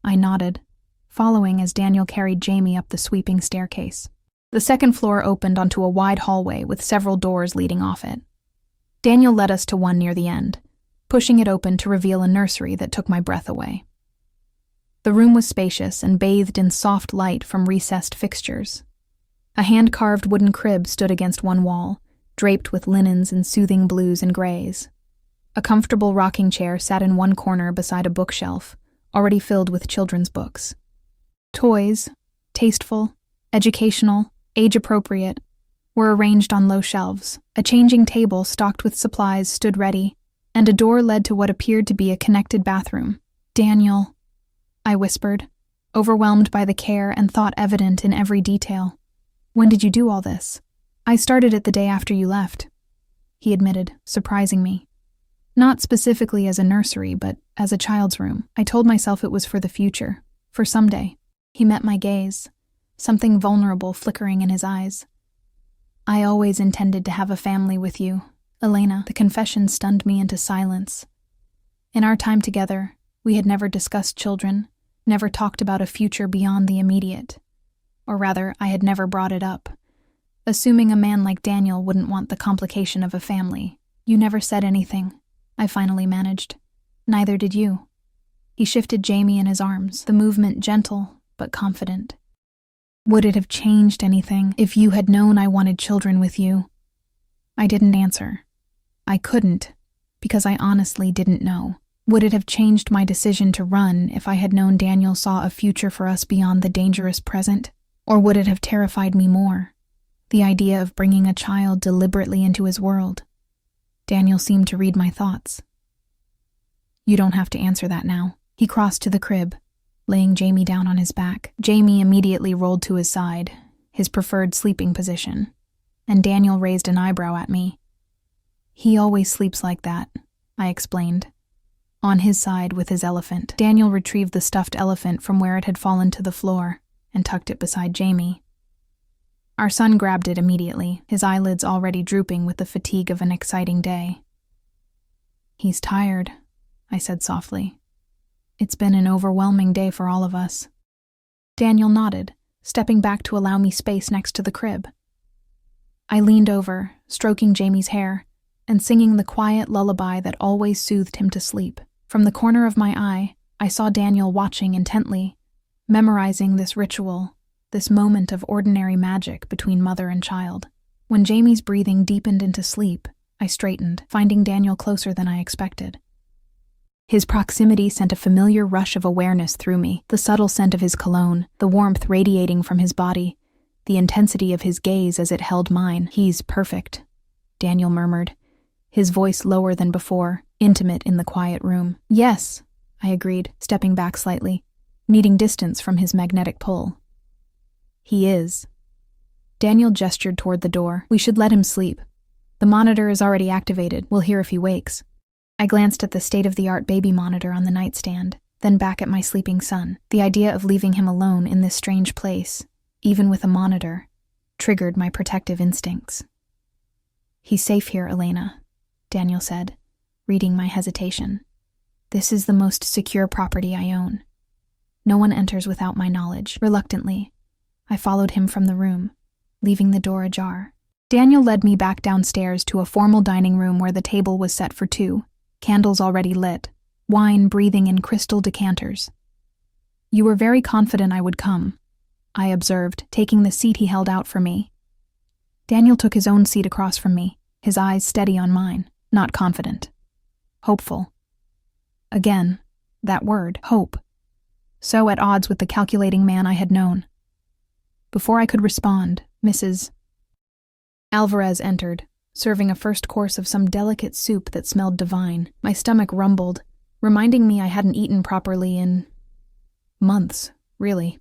I nodded, following as Daniel carried Jamie up the sweeping staircase. The second floor opened onto a wide hallway with several doors leading off it. Daniel led us to one near the end, pushing it open to reveal a nursery that took my breath away. The room was spacious and bathed in soft light from recessed fixtures. A hand-carved wooden crib stood against one wall, draped with linens in soothing blues and grays. A comfortable rocking chair sat in one corner beside a bookshelf, already filled with children's books. Toys, tasteful, educational, age-appropriate, were arranged on low shelves. A changing table stocked with supplies stood ready, and a door led to what appeared to be a connected bathroom. "Daniel," I whispered, overwhelmed by the care and thought evident in every detail. "When did you do all this?" "I started it the day after you left," he admitted, surprising me. "Not specifically as a nursery, but as a child's room. I told myself it was for the future, for someday." He met my gaze, something vulnerable flickering in his eyes. "I always intended to have a family with you, Elena." The confession stunned me into silence. In our time together, we had never discussed children, never talked about a future beyond the immediate. Or rather, I had never brought it up, assuming a man like Daniel wouldn't want the complication of a family. "You never said anything," I finally managed. "Neither did you." He shifted Jamie in his arms, the movement gentle but confident. "Would it have changed anything if you had known I wanted children with you?" I didn't answer. I couldn't, because I honestly didn't know. Would it have changed my decision to run if I had known Daniel saw a future for us beyond the dangerous present? Or would it have terrified me more, the idea of bringing a child deliberately into his world? Daniel seemed to read my thoughts. You don't have to answer that now. He crossed to the crib, laying Jamie down on his back. Jamie immediately rolled to his side, his preferred sleeping position, and Daniel raised an eyebrow at me. He always sleeps like that, I explained. On his side with his elephant. Daniel retrieved the stuffed elephant from where it had fallen to the floor and tucked it beside Jamie. Our son grabbed it immediately, his eyelids already drooping with the fatigue of an exciting day. He's tired, I said softly. It's been an overwhelming day for all of us. Daniel nodded, stepping back to allow me space next to the crib. I leaned over, stroking Jamie's hair, and singing the quiet lullaby that always soothed him to sleep. From the corner of my eye, I saw Daniel watching intently, memorizing this ritual, this moment of ordinary magic between mother and child. When Jamie's breathing deepened into sleep, I straightened, finding Daniel closer than I expected. His proximity sent a familiar rush of awareness through me, the subtle scent of his cologne, the warmth radiating from his body, the intensity of his gaze as it held mine. He's perfect, Daniel murmured, his voice lower than before, intimate in the quiet room. Yes, I agreed, stepping back slightly, needing distance from his magnetic pull. He is. Daniel gestured toward the door. We should let him sleep. The monitor is already activated. We'll hear if he wakes. I glanced at the state-of-the-art baby monitor on the nightstand, then back at my sleeping son. The idea of leaving him alone in this strange place, even with a monitor, triggered my protective instincts. He's safe here, Elena, Daniel said, reading my hesitation. This is the most secure property I own. No one enters without my knowledge. Reluctantly, I followed him from the room, leaving the door ajar. Daniel led me back downstairs to a formal dining room where the table was set for two, candles already lit, wine breathing in crystal decanters. You were very confident I would come, I observed, taking the seat he held out for me. Daniel took his own seat across from me, his eyes steady on mine, not confident. Hopeful. Again, that word, hope. So at odds with the calculating man I had known. Before I could respond, Mrs. Alvarez entered, serving a first course of some delicate soup that smelled divine. My stomach rumbled, reminding me I hadn't eaten properly in months, really.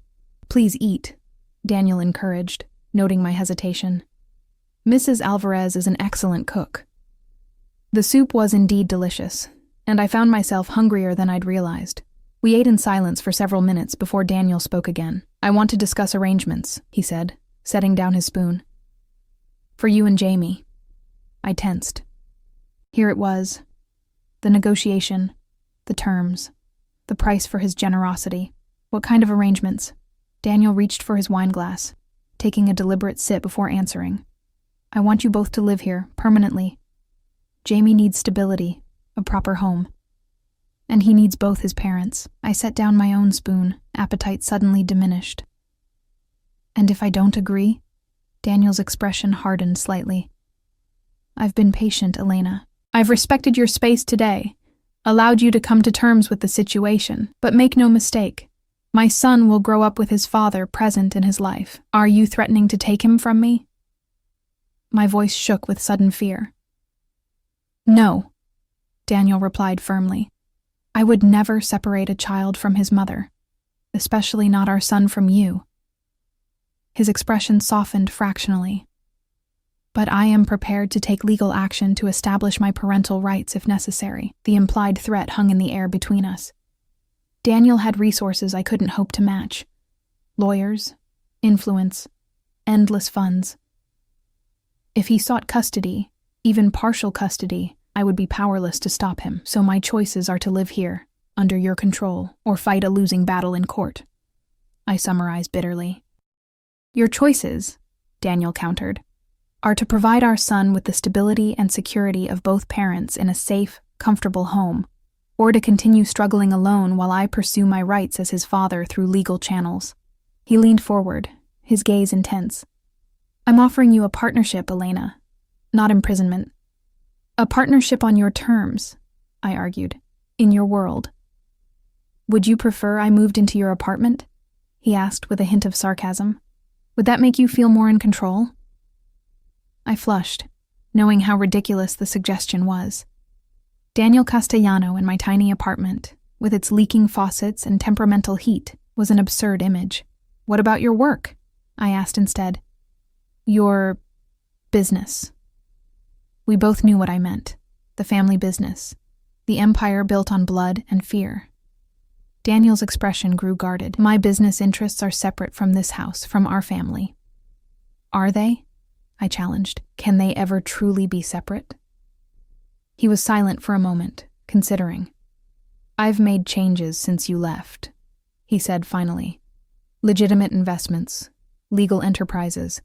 Please eat, Daniel encouraged, noting my hesitation. Mrs. Alvarez is an excellent cook. The soup was indeed delicious, and I found myself hungrier than I'd realized. We ate in silence for several minutes before Daniel spoke again. I want to discuss arrangements, he said, setting down his spoon. For you and Jamie. I tensed. Here it was. The negotiation, the terms, the price for his generosity. What kind of arrangements? Daniel reached for his wine glass, taking a deliberate sip before answering. I want you both to live here, permanently. Jamie needs stability, a proper home. And he needs both his parents. I set down my own spoon, appetite suddenly diminished. And if I don't agree? Daniel's expression hardened slightly. I've been patient, Elena. I've respected your space today, allowed you to come to terms with the situation, but make no mistake. My son will grow up with his father present in his life. Are you threatening to take him from me? My voice shook with sudden fear. No, Daniel replied firmly. I would never separate a child from his mother, especially not our son from you. His expression softened fractionally. But I am prepared to take legal action to establish my parental rights if necessary. The implied threat hung in the air between us. Daniel had resources I couldn't hope to match. Lawyers, influence, endless funds. If he sought custody, even partial custody, I would be powerless to stop him, so my choices are to live here, under your control, or fight a losing battle in court. I summarized bitterly. Your choices, Daniel countered, are to provide our son with the stability and security of both parents in a safe, comfortable home, or to continue struggling alone while I pursue my rights as his father through legal channels. He leaned forward, his gaze intense. I'm offering you a partnership, Elena, not imprisonment. A partnership on your terms, I argued, in your world. Would you prefer I moved into your apartment? He asked with a hint of sarcasm. Would that make you feel more in control? I flushed, knowing how ridiculous the suggestion was. Daniel Castellano in my tiny apartment, with its leaking faucets and temperamental heat, was an absurd image. What about your work? I asked instead. Your business. We both knew what I meant. The family business. The empire built on blood and fear. Daniel's expression grew guarded. My business interests are separate from this house, from our family. Are they? I challenged. Can they ever truly be separate? He was silent for a moment, considering. I've made changes since you left, he said finally. Legitimate investments, legal enterprises,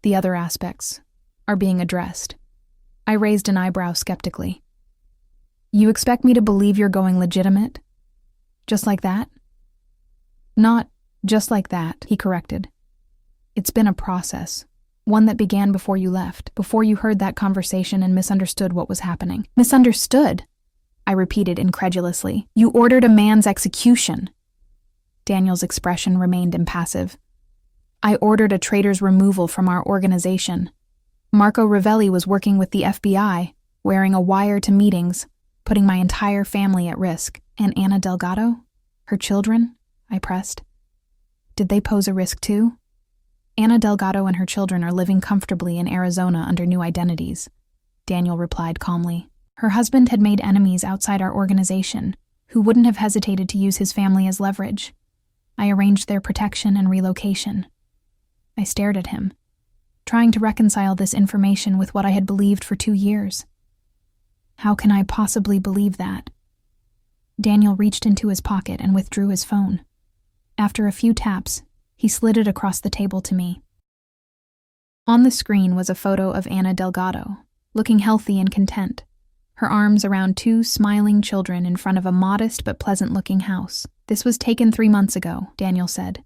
the other aspects, are being addressed. I raised an eyebrow skeptically. You expect me to believe you're going legitimate? Just like that? Not just like that, he corrected. It's been a process, one that began before you left, before you heard that conversation and misunderstood what was happening. Misunderstood? I repeated incredulously. You ordered a man's execution. Daniel's expression remained impassive. I ordered a traitor's removal from our organization. Marco Ravelli was working with the FBI, wearing a wire to meetings, putting my entire family at risk. And Ana Delgado? Her children? I pressed. Did they pose a risk too? Ana Delgado and her children are living comfortably in Arizona under new identities, Daniel replied calmly. Her husband had made enemies outside our organization, who wouldn't have hesitated to use his family as leverage. I arranged their protection and relocation. I stared at him, trying to reconcile this information with what I had believed for 2 years. How can I possibly believe that? Daniel reached into his pocket and withdrew his phone. After a few taps, he slid it across the table to me. On the screen was a photo of Ana Delgado, looking healthy and content, her arms around 2 smiling children in front of a modest but pleasant-looking house. This was taken 3 months ago, Daniel said.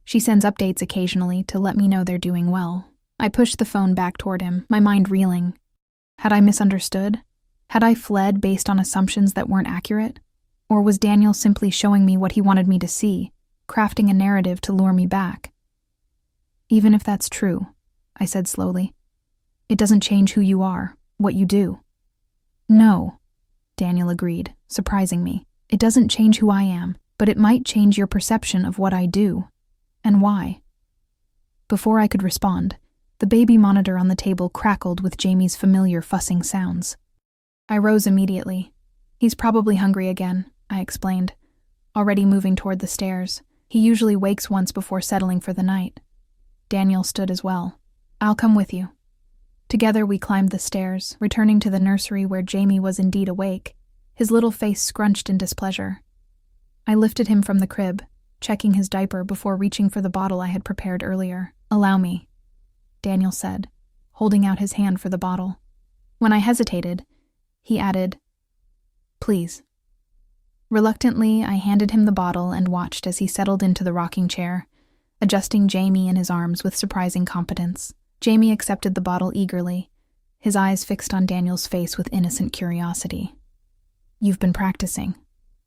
She sends updates occasionally to let me know they're doing well. I pushed the phone back toward him, my mind reeling. Had I misunderstood? Had I fled based on assumptions that weren't accurate? Or was Daniel simply showing me what he wanted me to see, crafting a narrative to lure me back? Even if that's true, I said slowly, it doesn't change who you are, what you do. No, Daniel agreed, surprising me. It doesn't change who I am, but it might change your perception of what I do, and why. Before I could respond, the baby monitor on the table crackled with Jamie's familiar fussing sounds. I rose immediately. He's probably hungry again, I explained, already moving toward the stairs. He usually wakes once before settling for the night. Daniel stood as well. I'll come with you. Together we climbed the stairs, returning to the nursery where Jamie was indeed awake, his little face scrunched in displeasure. I lifted him from the crib, checking his diaper before reaching for the bottle I had prepared earlier. Allow me, Daniel said, holding out his hand for the bottle. When I hesitated, he added, Please. Reluctantly, I handed him the bottle and watched as he settled into the rocking chair, adjusting Jamie in his arms with surprising competence. Jamie accepted the bottle eagerly, his eyes fixed on Daniel's face with innocent curiosity. You've been practicing,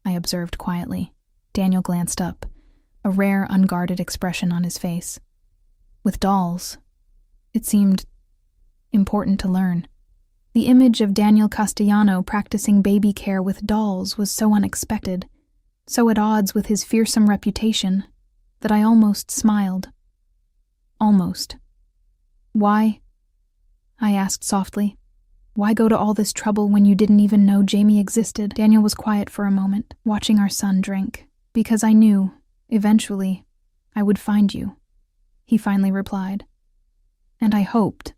I observed quietly. Daniel glanced up, a rare, unguarded expression on his face. With dolls, it seemed important to learn. The image of Daniel Castellano practicing baby care with dolls was so unexpected, so at odds with his fearsome reputation, that I almost smiled. Almost. Why? I asked softly. Why go to all this trouble when you didn't even know Jamie existed? Daniel was quiet for a moment, watching our son drink. Because I knew, eventually, I would find you, he finally replied. And I hoped,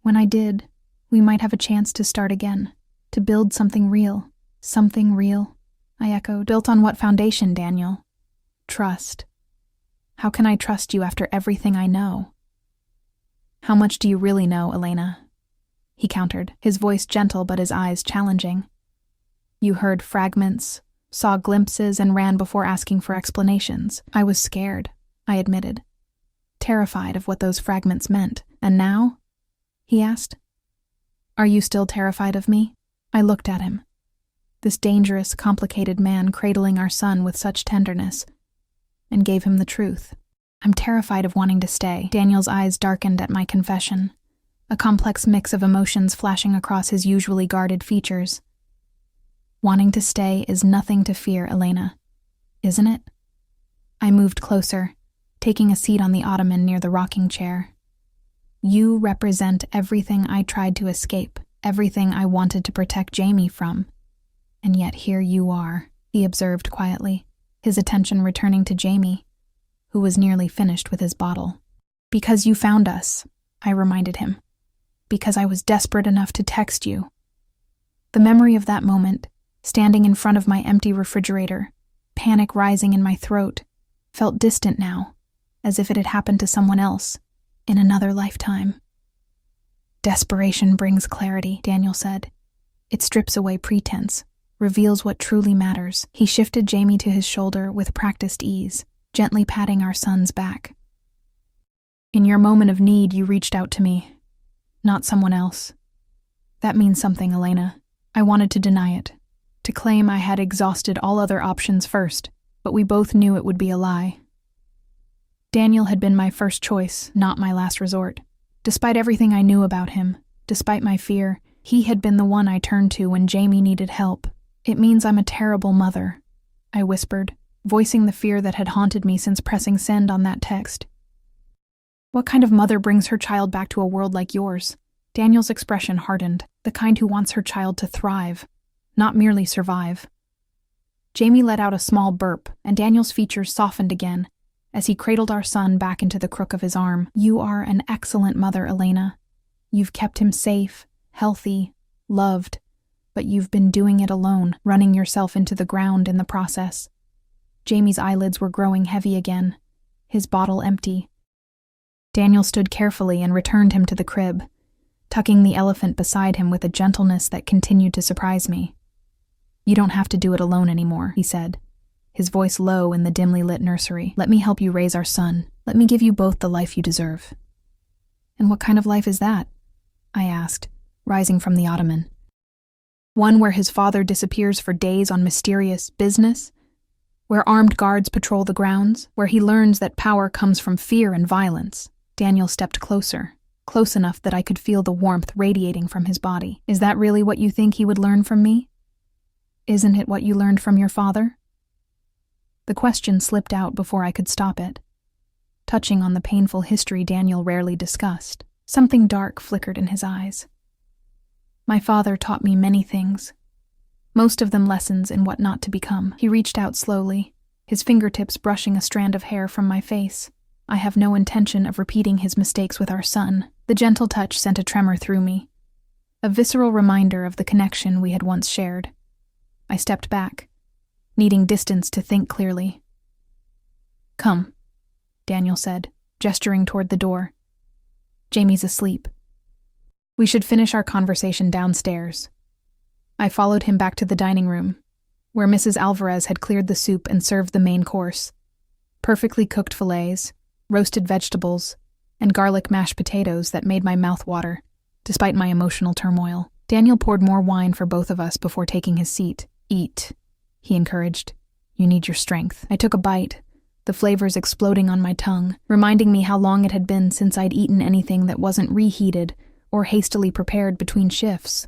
when I did, we might have a chance to start again, to build something real. Something real, I echoed. Built on what foundation, Daniel? Trust. How can I trust you after everything I know? How much do you really know, Elena? He countered, his voice gentle but his eyes challenging. You heard fragments, saw glimpses, and ran before asking for explanations. I was scared, I admitted, terrified of what those fragments meant. And now? He asked. Are you still terrified of me? I looked at him, this dangerous, complicated man cradling our son with such tenderness, and gave him the truth. I'm terrified of wanting to stay. Daniel's eyes darkened at my confession, a complex mix of emotions flashing across his usually guarded features. Wanting to stay is nothing to fear, Elena, isn't it? I moved closer, taking a seat on the ottoman near the rocking chair. You represent everything I tried to escape, everything I wanted to protect Jamie from. And yet here you are, he observed quietly, his attention returning to Jamie, who was nearly finished with his bottle. Because you found us, I reminded him. Because I was desperate enough to text you. The memory of that moment, standing in front of my empty refrigerator, panic rising in my throat, felt distant now, as if it had happened to someone else, in another lifetime. Desperation brings clarity, Daniel said. It strips away pretense, reveals what truly matters. He shifted Jamie to his shoulder with practiced ease, gently patting our son's back. In your moment of need, you reached out to me, not someone else. That means something, Elena. I wanted to deny it, to claim I had exhausted all other options first, but we both knew it would be a lie. Daniel had been my first choice, not my last resort. Despite everything I knew about him, despite my fear, he had been the one I turned to when Jamie needed help. It means I'm a terrible mother, I whispered, voicing the fear that had haunted me since pressing send on that text. What kind of mother brings her child back to a world like yours? Daniel's expression hardened, the kind who wants her child to thrive, not merely survive. Jamie let out a small burp, and Daniel's features softened again as he cradled our son back into the crook of his arm. You are an excellent mother, Elena. You've kept him safe, healthy, loved, but you've been doing it alone, running yourself into the ground in the process. Jamie's eyelids were growing heavy again, his bottle empty. Daniel stood carefully and returned him to the crib, tucking the elephant beside him with a gentleness that continued to surprise me. You don't have to do it alone anymore, he said, his voice low in the dimly lit nursery. Let me help you raise our son. Let me give you both the life you deserve. And what kind of life is that? I asked, rising from the ottoman. One where his father disappears for days on mysterious business? Where armed guards patrol the grounds? Where he learns that power comes from fear and violence? Daniel stepped closer, close enough that I could feel the warmth radiating from his body. Is that really what you think he would learn from me? Isn't it what you learned from your father? The question slipped out before I could stop it, touching on the painful history Daniel rarely discussed. Something dark flickered in his eyes. My father taught me many things, most of them lessons in what not to become. He reached out slowly, his fingertips brushing a strand of hair from my face. I have no intention of repeating his mistakes with our son. The gentle touch sent a tremor through me, a visceral reminder of the connection we had once shared. I stepped back, needing distance to think clearly. Come, Daniel said, gesturing toward the door. Jamie's asleep. We should finish our conversation downstairs. I followed him back to the dining room, where Mrs. Alvarez had cleared the soup and served the main course. Perfectly cooked fillets, roasted vegetables, and garlic mashed potatoes that made my mouth water, despite my emotional turmoil. Daniel poured more wine for both of us before taking his seat. Eat, he encouraged. You need your strength. I took a bite, the flavors exploding on my tongue, reminding me how long it had been since I'd eaten anything that wasn't reheated or hastily prepared between shifts.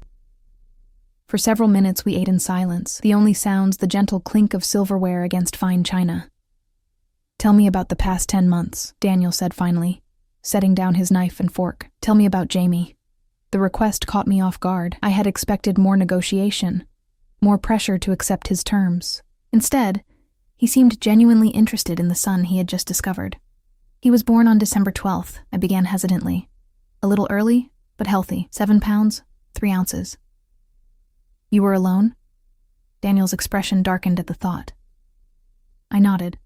For several minutes we ate in silence, the only sounds the gentle clink of silverware against fine china. Tell me about the past 10 months, Daniel said finally, setting down his knife and fork. Tell me about Jamie. The request caught me off guard. I had expected more negotiation, more pressure to accept his terms. Instead, he seemed genuinely interested in the son he had just discovered. He was born on December 12th, I began hesitantly. A little early, but healthy. 7 pounds, 3 ounces. You were alone? Daniel's expression darkened at the thought. I nodded.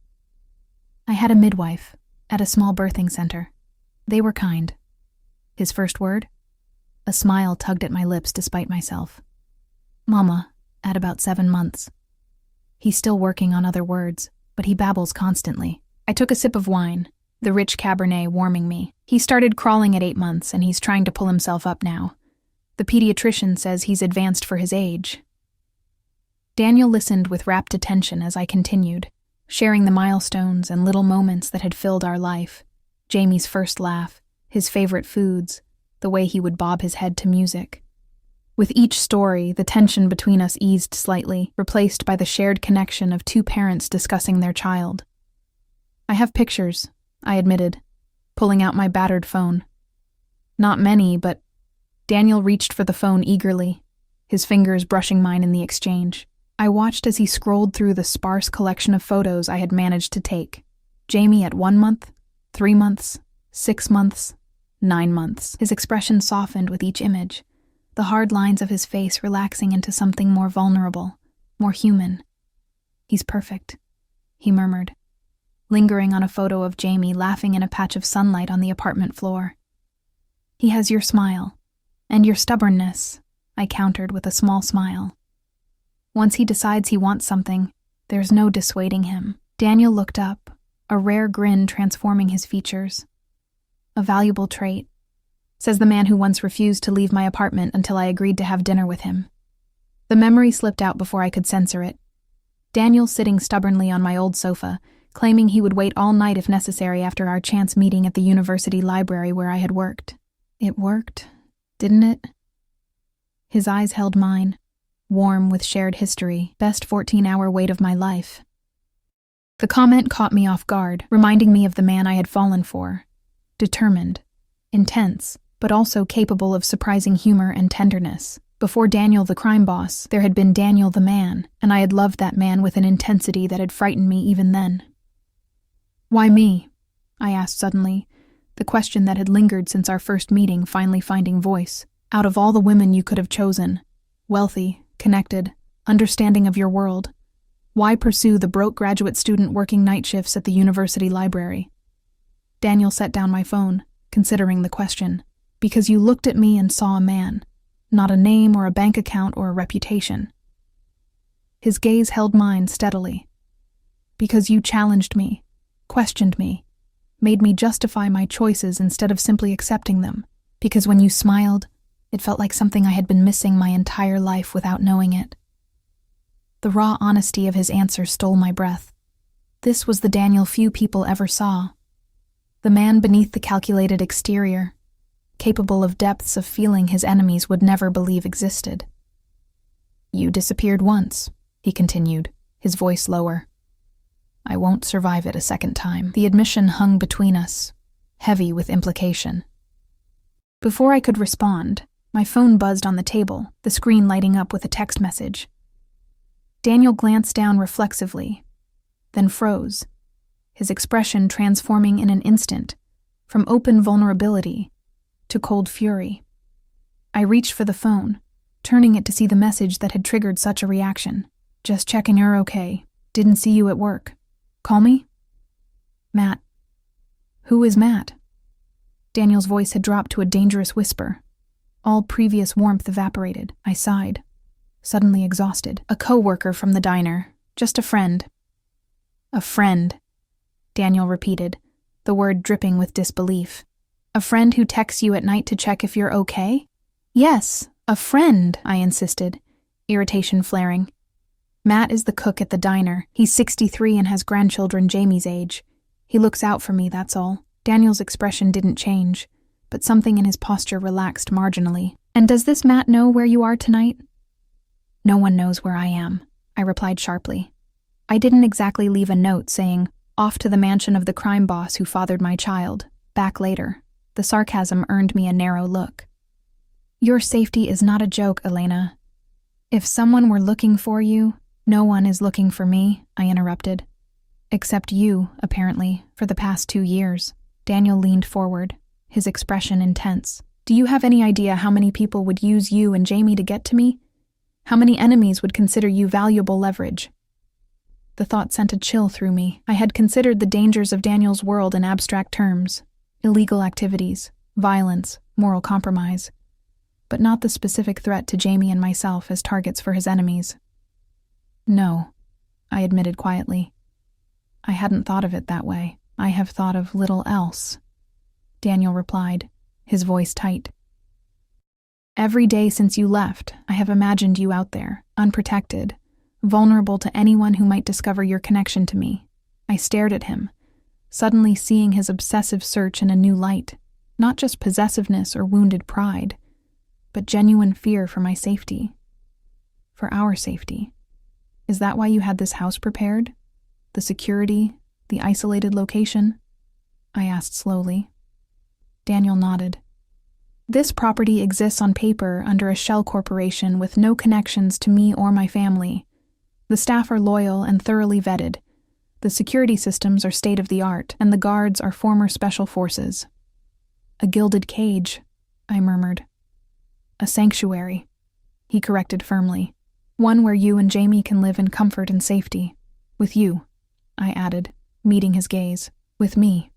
I had a midwife at a small birthing center. They were kind. His first word? A smile tugged at my lips despite myself. Mama, at about 7 months. He's still working on other words, but he babbles constantly. I took a sip of wine, the rich Cabernet warming me. He started crawling at 8 months, and he's trying to pull himself up now. The pediatrician says he's advanced for his age. Daniel listened with rapt attention as I continued, sharing the milestones and little moments that had filled our life. Jamie's first laugh, his favorite foods, the way he would bob his head to music. With each story, the tension between us eased slightly, replaced by the shared connection of two parents discussing their child. "I have pictures," I admitted, pulling out my battered phone. "Not many, but—" Daniel reached for the phone eagerly, his fingers brushing mine in the exchange. I watched as he scrolled through the sparse collection of photos I had managed to take. Jamie at 1 month, 3 months, 6 months, 9 months. His expression softened with each image, the hard lines of his face relaxing into something more vulnerable, more human. "He's perfect," he murmured, lingering on a photo of Jamie laughing in a patch of sunlight on the apartment floor. "He has your smile, and your stubbornness," I countered with a small smile. "Once he decides he wants something, there's no dissuading him." Daniel looked up, a rare grin transforming his features. "A valuable trait," says the man who once refused to leave my apartment until I agreed to have dinner with him. The memory slipped out before I could censor it. Daniel sitting stubbornly on my old sofa, claiming he would wait all night if necessary after our chance meeting at the university library where I had worked. It worked, didn't it? His eyes held mine, warm with shared history, best 14-hour wait of my life. The comment caught me off guard, reminding me of the man I had fallen for. Determined, intense, but also capable of surprising humor and tenderness. Before Daniel the crime boss, there had been Daniel the man, and I had loved that man with an intensity that had frightened me even then. "Why me?" I asked suddenly, the question that had lingered since our first meeting finally finding voice. "Out of all the women you could have chosen, wealthy, connected, understanding of your world, why pursue the broke graduate student working night shifts at the university library?" Daniel set down my phone, considering the question. "Because you looked at me and saw a man, not a name or a bank account or a reputation." His gaze held mine steadily. "Because you challenged me, questioned me, made me justify my choices instead of simply accepting them. Because when you smiled, it felt like something I had been missing my entire life without knowing it." The raw honesty of his answer stole my breath. This was the Daniel few people ever saw. The man beneath the calculated exterior, capable of depths of feeling his enemies would never believe existed. "You disappeared once," he continued, his voice lower. "I won't survive it a second time." The admission hung between us, heavy with implication. Before I could respond, my phone buzzed on the table, the screen lighting up with a text message. Daniel glanced down reflexively, then froze, his expression transforming in an instant, from open vulnerability to cold fury. I reached for the phone, turning it to see the message that had triggered such a reaction. "Just checking you're okay. Didn't see you at work. Call me?" "Matt." "Who is Matt?" Daniel's voice had dropped to a dangerous whisper. All previous warmth evaporated. I sighed, suddenly exhausted. "A co-worker from the diner. Just a friend." "A friend," Daniel repeated, the word dripping with disbelief. "A friend who texts you at night to check if you're okay?" "Yes, a friend," I insisted, irritation flaring. "Matt is the cook at the diner. He's 63 and has grandchildren Jamie's age. He looks out for me, that's all." Daniel's expression didn't change, but something in his posture relaxed marginally. "And does this Matt know where you are tonight?" "No one knows where I am," I replied sharply. I didn't exactly leave a note saying, "Off to the mansion of the crime boss who fathered my child. Back later." The sarcasm earned me a narrow look. "Your safety is not a joke, Elena. If someone were looking for you, no one is looking for me," I interrupted. "Except you, apparently, for the past 2 years. Daniel leaned forward, his expression intense. "Do you have any idea how many people would use you and Jamie to get to me? How many enemies would consider you valuable leverage?" The thought sent a chill through me. I had considered the dangers of Daniel's world in abstract terms: illegal activities, violence, moral compromise, but not the specific threat to Jamie and myself as targets for his enemies. "No," I admitted quietly. "I hadn't thought of it that way. I have thought of little else," Daniel replied, his voice tight. "Every day since you left, I have imagined you out there, unprotected, vulnerable to anyone who might discover your connection to me." I stared at him, suddenly seeing his obsessive search in a new light, not just possessiveness or wounded pride, but genuine fear for my safety. For our safety. Is that why you had this house prepared? The security, the isolated location? I asked slowly. Daniel nodded. This property exists on paper under a shell corporation with no connections to me or my family. The staff are loyal and thoroughly vetted. The security systems are state-of-the-art, and the guards are former special forces. A gilded cage, I murmured. A sanctuary, he corrected firmly. One where you and Jamie can live in comfort and safety. With you, I added, meeting his gaze. With me,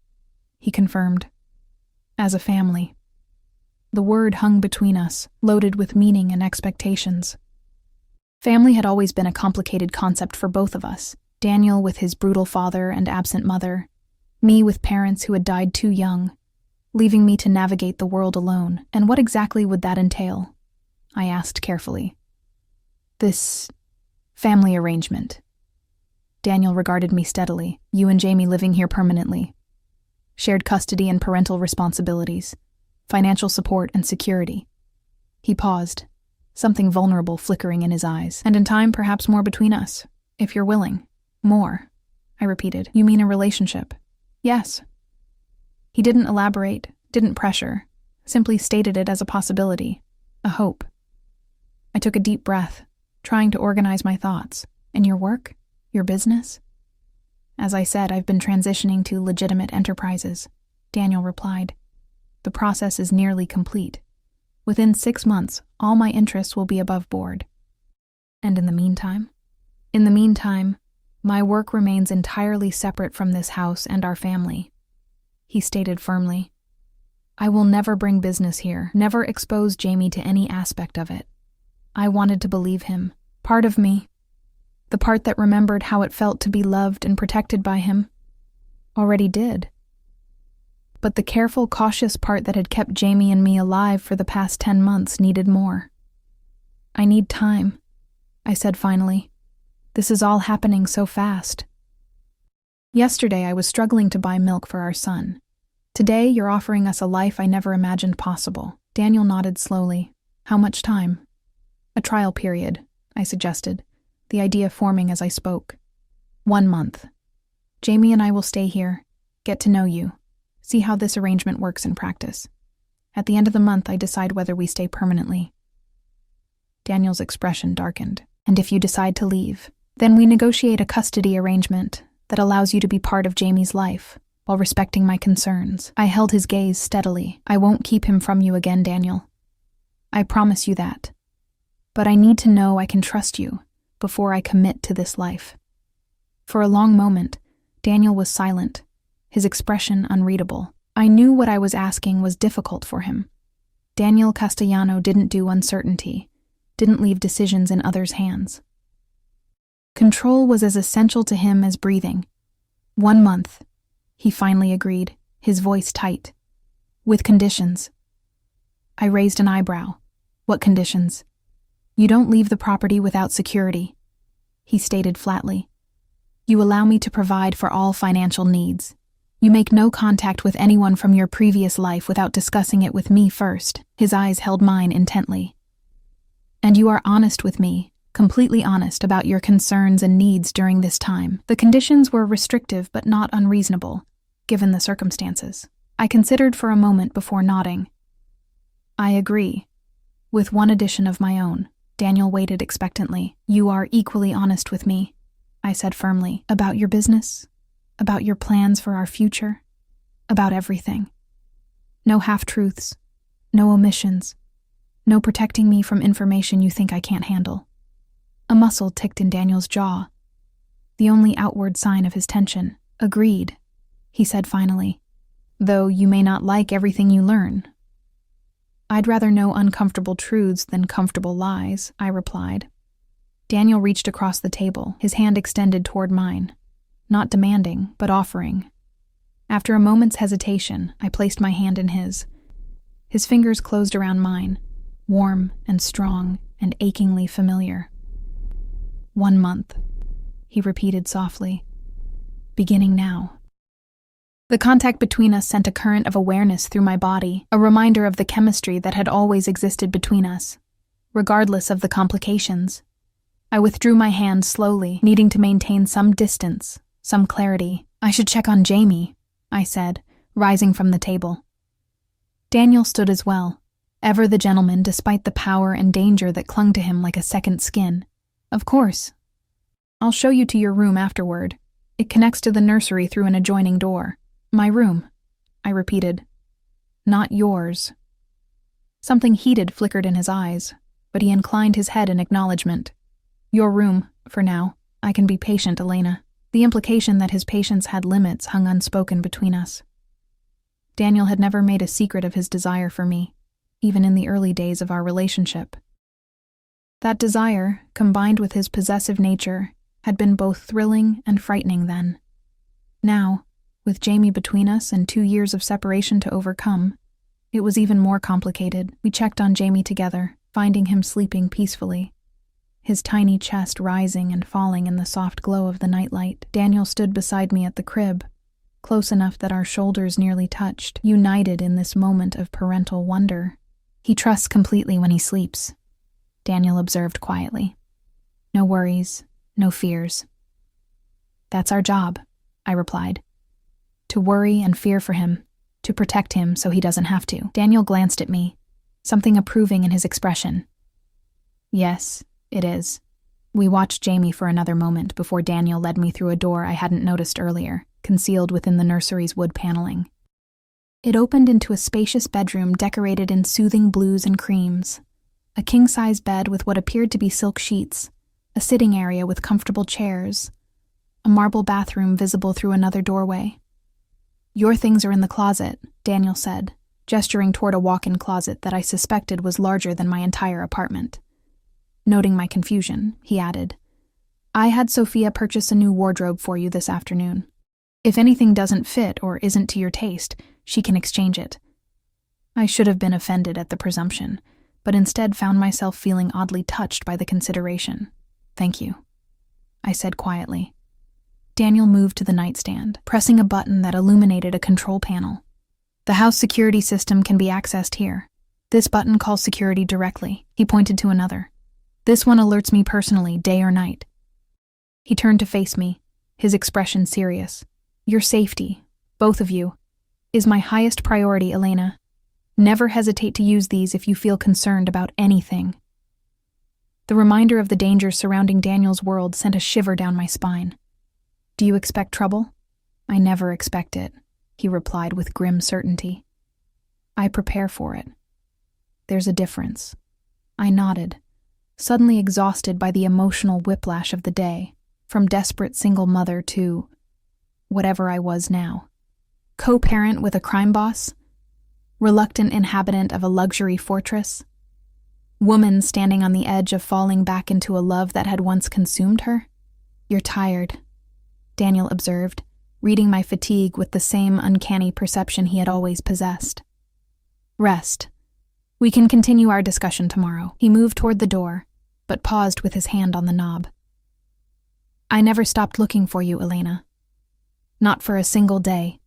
he confirmed. As a family. The word hung between us, loaded with meaning and expectations. Family had always been a complicated concept for both of us. Daniel with his brutal father and absent mother, me with parents who had died too young, leaving me to navigate the world alone. And what exactly would that entail? I asked carefully. This family arrangement. Daniel regarded me steadily. You and Jamie living here permanently. Shared custody and parental responsibilities. Financial support and security. He paused, something vulnerable flickering in his eyes. And in time, perhaps more between us, if you're willing. More, I repeated. You mean a relationship? Yes. He didn't elaborate, didn't pressure, simply stated it as a possibility, a hope. I took a deep breath, trying to organize my thoughts. And your work? Your business? As I said, I've been transitioning to legitimate enterprises, Daniel replied. The process is nearly complete. Within 6 months, all my interests will be above board. And in the meantime? In the meantime, my work remains entirely separate from this house and our family, he stated firmly. I will never bring business here, never expose Jamie to any aspect of it. I wanted to believe him, part of me, the part that remembered how it felt to be loved and protected by him, already did. But the careful, cautious part that had kept Jamie and me alive for the past 10 months needed more. I need time, I said finally. This is all happening so fast. Yesterday I was struggling to buy milk for our son. Today you're offering us a life I never imagined possible. Daniel nodded slowly. How much time? A trial period, I suggested, the idea forming as I spoke. 1 month. Jamie and I will stay here, get to know you, see how this arrangement works in practice. At the end of the month I decide whether we stay permanently. Daniel's expression darkened. And if you decide to leave, then we negotiate a custody arrangement that allows you to be part of Jamie's life, while respecting my concerns. I held his gaze steadily. I won't keep him from you again, Daniel. I promise you that. But I need to know I can trust you before I commit to this life. For a long moment, Daniel was silent, his expression unreadable. I knew what I was asking was difficult for him. Daniel Castellano didn't do uncertainty, didn't leave decisions in others' hands. Control was as essential to him as breathing. 1 month, he finally agreed, his voice tight. With conditions. I raised an eyebrow. What conditions? You don't leave the property without security, he stated flatly. You allow me to provide for all financial needs. You make no contact with anyone from your previous life without discussing it with me first. His eyes held mine intently. And you are honest with me, completely honest about your concerns and needs during this time. The conditions were restrictive but not unreasonable, given the circumstances. I considered for a moment before nodding. I agree, with one addition of my own. Daniel waited expectantly. You are equally honest with me, I said firmly, about your business, about your plans for our future, about everything. No half-truths, no omissions. No protecting me from information you think I can't handle. A muscle ticked in Daniel's jaw, the only outward sign of his tension. Agreed, he said finally, though you may not like everything you learn. I'd rather know uncomfortable truths than comfortable lies, I replied. Daniel reached across the table, his hand extended toward mine, not demanding, but offering. After a moment's hesitation, I placed my hand in his. His fingers closed around mine, warm and strong and achingly familiar. 1 month, he repeated softly. Beginning now. The contact between us sent a current of awareness through my body, a reminder of the chemistry that had always existed between us, regardless of the complications. I withdrew my hand slowly, needing to maintain some distance, some clarity. "I should check on Jamie," I said, rising from the table. Daniel stood as well, ever the gentleman despite the power and danger that clung to him like a second skin. "Of course. I'll show you to your room afterward. It connects to the nursery through an adjoining door." "My room," I repeated. "Not yours." Something heated flickered in his eyes, but he inclined his head in acknowledgement. "Your room, for now. I can be patient, Elena." The implication that his patience had limits hung unspoken between us. Daniel had never made a secret of his desire for me, even in the early days of our relationship. That desire, combined with his possessive nature, had been both thrilling and frightening then. Now, with Jamie between us and 2 years of separation to overcome, it was even more complicated. We checked on Jamie together, finding him sleeping peacefully, his tiny chest rising and falling in the soft glow of the nightlight. Daniel stood beside me at the crib, close enough that our shoulders nearly touched, united in this moment of parental wonder. "He trusts completely when he sleeps," Daniel observed quietly. "No worries, no fears." "That's our job," I replied. "To worry and fear for him, to protect him so he doesn't have to." Daniel glanced at me, something approving in his expression. "Yes, it is." We watched Jamie for another moment before Daniel led me through a door I hadn't noticed earlier, concealed within the nursery's wood paneling. It opened into a spacious bedroom decorated in soothing blues and creams. A king-size bed with what appeared to be silk sheets, a sitting area with comfortable chairs, a marble bathroom visible through another doorway. "Your things are in the closet," Daniel said, gesturing toward a walk-in closet that I suspected was larger than my entire apartment. Noting my confusion, he added, "I had Sophia purchase a new wardrobe for you this afternoon. If anything doesn't fit or isn't to your taste, she can exchange it." I should have been offended at the presumption, but instead found myself feeling oddly touched by the consideration. "Thank you," I said quietly. Daniel moved to the nightstand, pressing a button that illuminated a control panel. "The house security system can be accessed here. This button calls security directly." He pointed to another. "This one alerts me personally, day or night." He turned to face me, his expression serious. "Your safety, both of you, is my highest priority, Elena. Never hesitate to use these if you feel concerned about anything." The reminder of the dangers surrounding Daniel's world sent a shiver down my spine. "Do you expect trouble?" "I never expect it," he replied with grim certainty. "I prepare for it." "There's a difference." I nodded, suddenly exhausted by the emotional whiplash of the day, from desperate single mother to whatever I was now. Co-parent with a crime boss? Reluctant inhabitant of a luxury fortress? Woman standing on the edge of falling back into a love that had once consumed her? "You're tired," Daniel observed, reading my fatigue with the same uncanny perception he had always possessed. "Rest. We can continue our discussion tomorrow." He moved toward the door, but paused with his hand on the knob. "I never stopped looking for you, Elena. Not for a single day."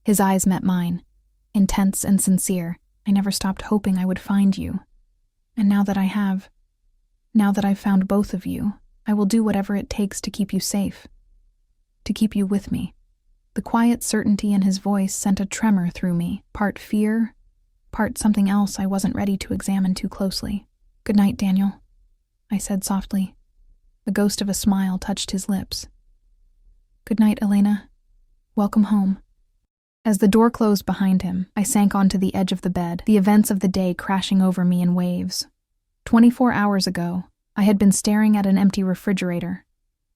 His eyes met mine, intense and sincere. "I never stopped hoping I would find you. And now that I have, now that I've found both of you, I will do whatever it takes to keep you safe. To keep you with me." The quiet certainty in his voice sent a tremor through me, part fear, part something else I wasn't ready to examine too closely. "Good night, Daniel," I said softly. The ghost of a smile touched his lips. "Good night, Elena. Welcome home." As the door closed behind him, I sank onto the edge of the bed, the events of the day crashing over me in waves. 24 hours ago, I had been staring at an empty refrigerator,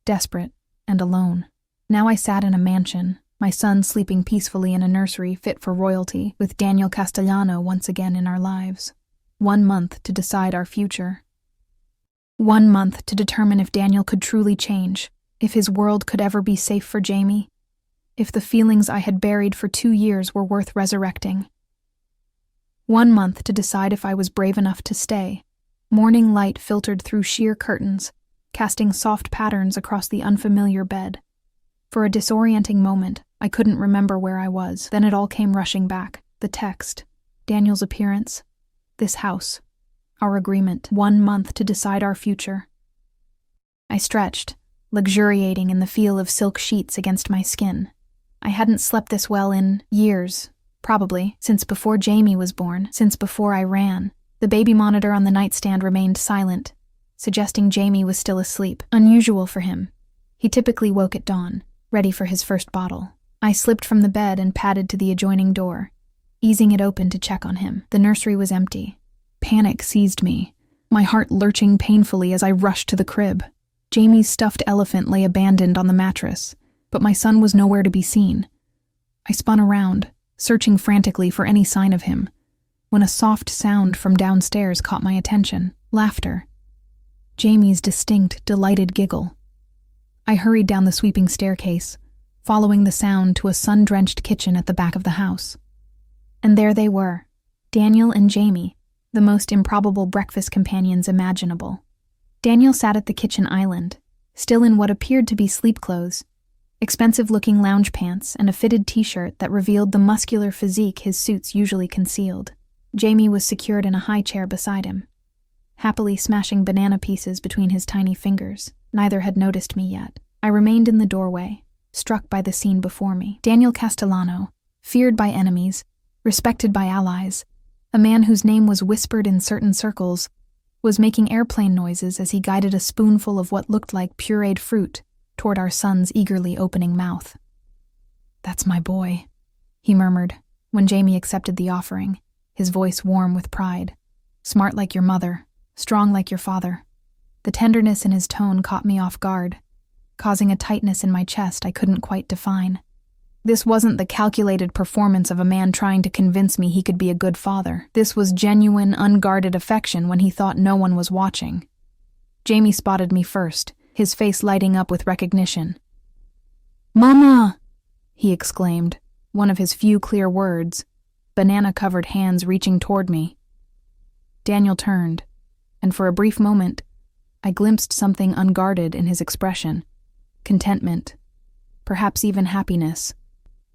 desperate and alone. Now I sat in a mansion, my son sleeping peacefully in a nursery fit for royalty, with Daniel Castellano once again in our lives. 1 month to decide our future. 1 month to determine if Daniel could truly change, if his world could ever be safe for Jamie, if the feelings I had buried for 2 years were worth resurrecting. 1 month to decide if I was brave enough to stay. Morning light filtered through sheer curtains, casting soft patterns across the unfamiliar bed. For a disorienting moment, I couldn't remember where I was. Then it all came rushing back. The text, Daniel's appearance, this house, our agreement, 1 month to decide our future. I stretched, luxuriating in the feel of silk sheets against my skin. I hadn't slept this well in years, probably, since before Jamie was born, since before I ran. The baby monitor on the nightstand remained silent, suggesting Jamie was still asleep, unusual for him. He typically woke at dawn, ready for his first bottle. I slipped from the bed and padded to the adjoining door, easing it open to check on him. The nursery was empty. Panic seized me, my heart lurching painfully as I rushed to the crib. Jamie's stuffed elephant lay abandoned on the mattress, but my son was nowhere to be seen. I spun around, searching frantically for any sign of him, when a soft sound from downstairs caught my attention. Laughter. Jamie's distinct, delighted giggle. I hurried down the sweeping staircase, following the sound to a sun-drenched kitchen at the back of the house. And there they were, Daniel and Jamie, the most improbable breakfast companions imaginable. Daniel sat at the kitchen island, still in what appeared to be sleep clothes, expensive-looking lounge pants and a fitted t-shirt that revealed the muscular physique his suits usually concealed. Jamie was secured in a high chair beside him, happily smashing banana pieces between his tiny fingers. Neither had noticed me yet. I remained in the doorway, struck by the scene before me. Daniel Castellano, feared by enemies, respected by allies, a man whose name was whispered in certain circles, was making airplane noises as he guided a spoonful of what looked like pureed fruit toward our son's eagerly opening mouth. "That's my boy," he murmured when Jamie accepted the offering, his voice warm with pride. "Smart like your mother, strong like your father." The tenderness in his tone caught me off guard, causing a tightness in my chest I couldn't quite define. This wasn't the calculated performance of a man trying to convince me he could be a good father. This was genuine, unguarded affection when he thought no one was watching. Jamie spotted me first, his face lighting up with recognition. "Mama!" he exclaimed, one of his few clear words, banana-covered hands reaching toward me. Daniel turned, and for a brief moment, I glimpsed something unguarded in his expression. Contentment, perhaps even happiness,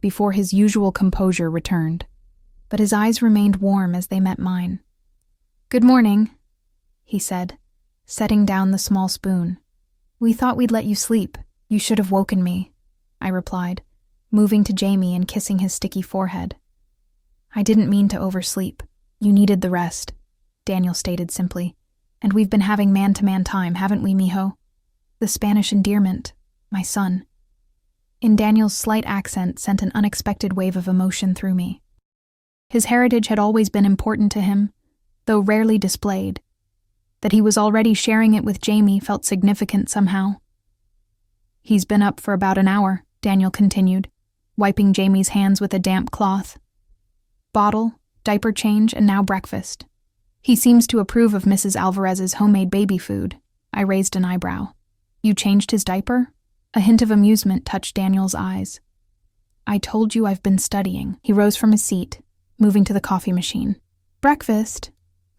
before his usual composure returned. But his eyes remained warm as they met mine. "Good morning," he said, setting down the small spoon. "We thought we'd let you sleep. You should have woken me," I replied, moving to Jamie and kissing his sticky forehead. "I didn't mean to oversleep. You needed the rest," Daniel stated simply. "And we've been having man-to-man time, haven't we, mijo? The Spanish endearment, my son." In Daniel's slight accent sent an unexpected wave of emotion through me. His heritage had always been important to him, though rarely displayed. That he was already sharing it with Jamie felt significant somehow. "He's been up for about an hour," Daniel continued, wiping Jamie's hands with a damp cloth. "Bottle, diaper change, and now breakfast. He seems to approve of Mrs. Alvarez's homemade baby food." I raised an eyebrow. "You changed his diaper?" A hint of amusement touched Daniel's eyes. "I told you I've been studying." He rose from his seat, moving to the coffee machine. "Breakfast.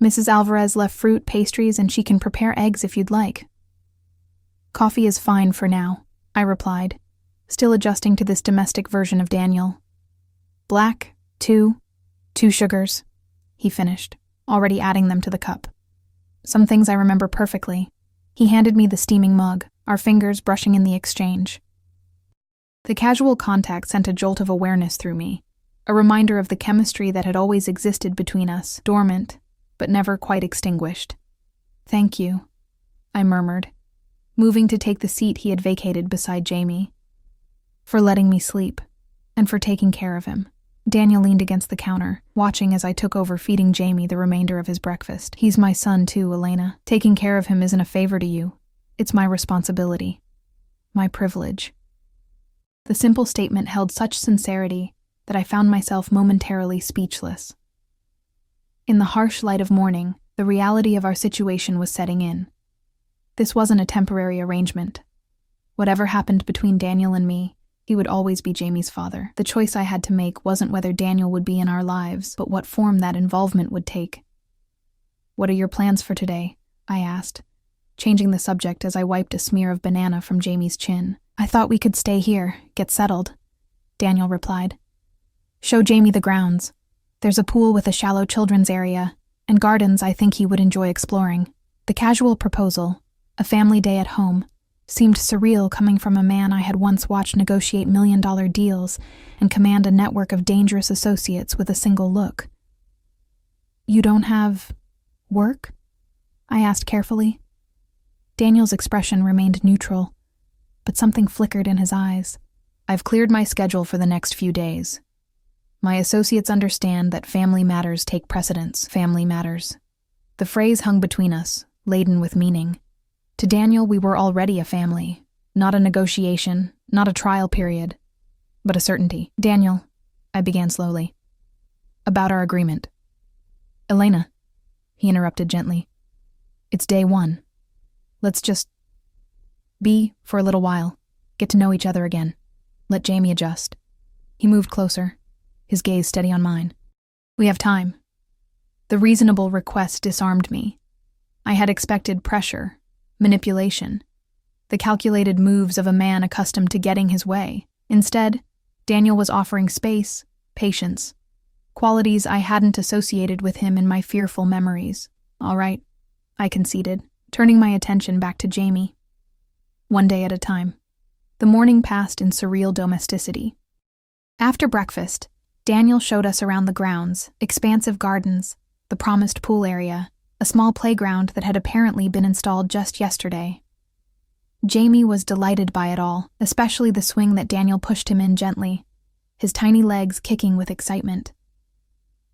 Mrs. Alvarez left fruit, pastries, and she can prepare eggs if you'd like." "Coffee is fine for now," I replied, still adjusting to this domestic version of Daniel. "Black, 2 sugars," he finished, already adding them to the cup. Some things I remember perfectly. He handed me the steaming mug, our fingers brushing in the exchange. The casual contact sent a jolt of awareness through me, a reminder of the chemistry that had always existed between us, dormant, but never quite extinguished. "Thank you," I murmured, moving to take the seat he had vacated beside Jamie. "For letting me sleep, and for taking care of him." Daniel leaned against the counter, watching as I took over feeding Jamie the remainder of his breakfast. "He's my son too, Elena. Taking care of him isn't a favor to you. It's my responsibility. My privilege." The simple statement held such sincerity that I found myself momentarily speechless. In the harsh light of morning, the reality of our situation was setting in. This wasn't a temporary arrangement. Whatever happened between Daniel and me, he would always be Jamie's father. The choice I had to make wasn't whether Daniel would be in our lives, but what form that involvement would take. "What are your plans for today?" I asked, changing the subject as I wiped a smear of banana from Jamie's chin. "I thought we could stay here, get settled. Daniel replied. Show Jamie the grounds. There's a pool with a shallow children's area, and gardens I think he would enjoy exploring. The casual proposal, a family day at home, seemed surreal coming from a man I had once watched negotiate million-dollar deals and command a network of dangerous associates with a single look. You don't have work? I asked carefully. Daniel's expression remained neutral, but something flickered in his eyes. I've cleared my schedule for the next few days. My associates understand that family matters take precedence. Family matters. The phrase hung between us, laden with meaning. To Daniel, we were already a family, not a negotiation, not a trial period, but a certainty. Daniel, I began slowly, about our agreement. Elena, he interrupted gently. It's day one. Let's just be for a little while, get to know each other again. Let Jamie adjust. He moved closer, his gaze steady on mine. We have time. The reasonable request disarmed me. I had expected pressure, manipulation, the calculated moves of a man accustomed to getting his way. Instead, Daniel was offering space, patience, qualities I hadn't associated with him in my fearful memories. All right, I conceded, turning my attention back to Jamie. One day at a time. The morning passed in surreal domesticity. After breakfast, Daniel showed us around the grounds, expansive gardens, the promised pool area, a small playground that had apparently been installed just yesterday. Jamie was delighted by it all, especially the swing that Daniel pushed him in gently, his tiny legs kicking with excitement.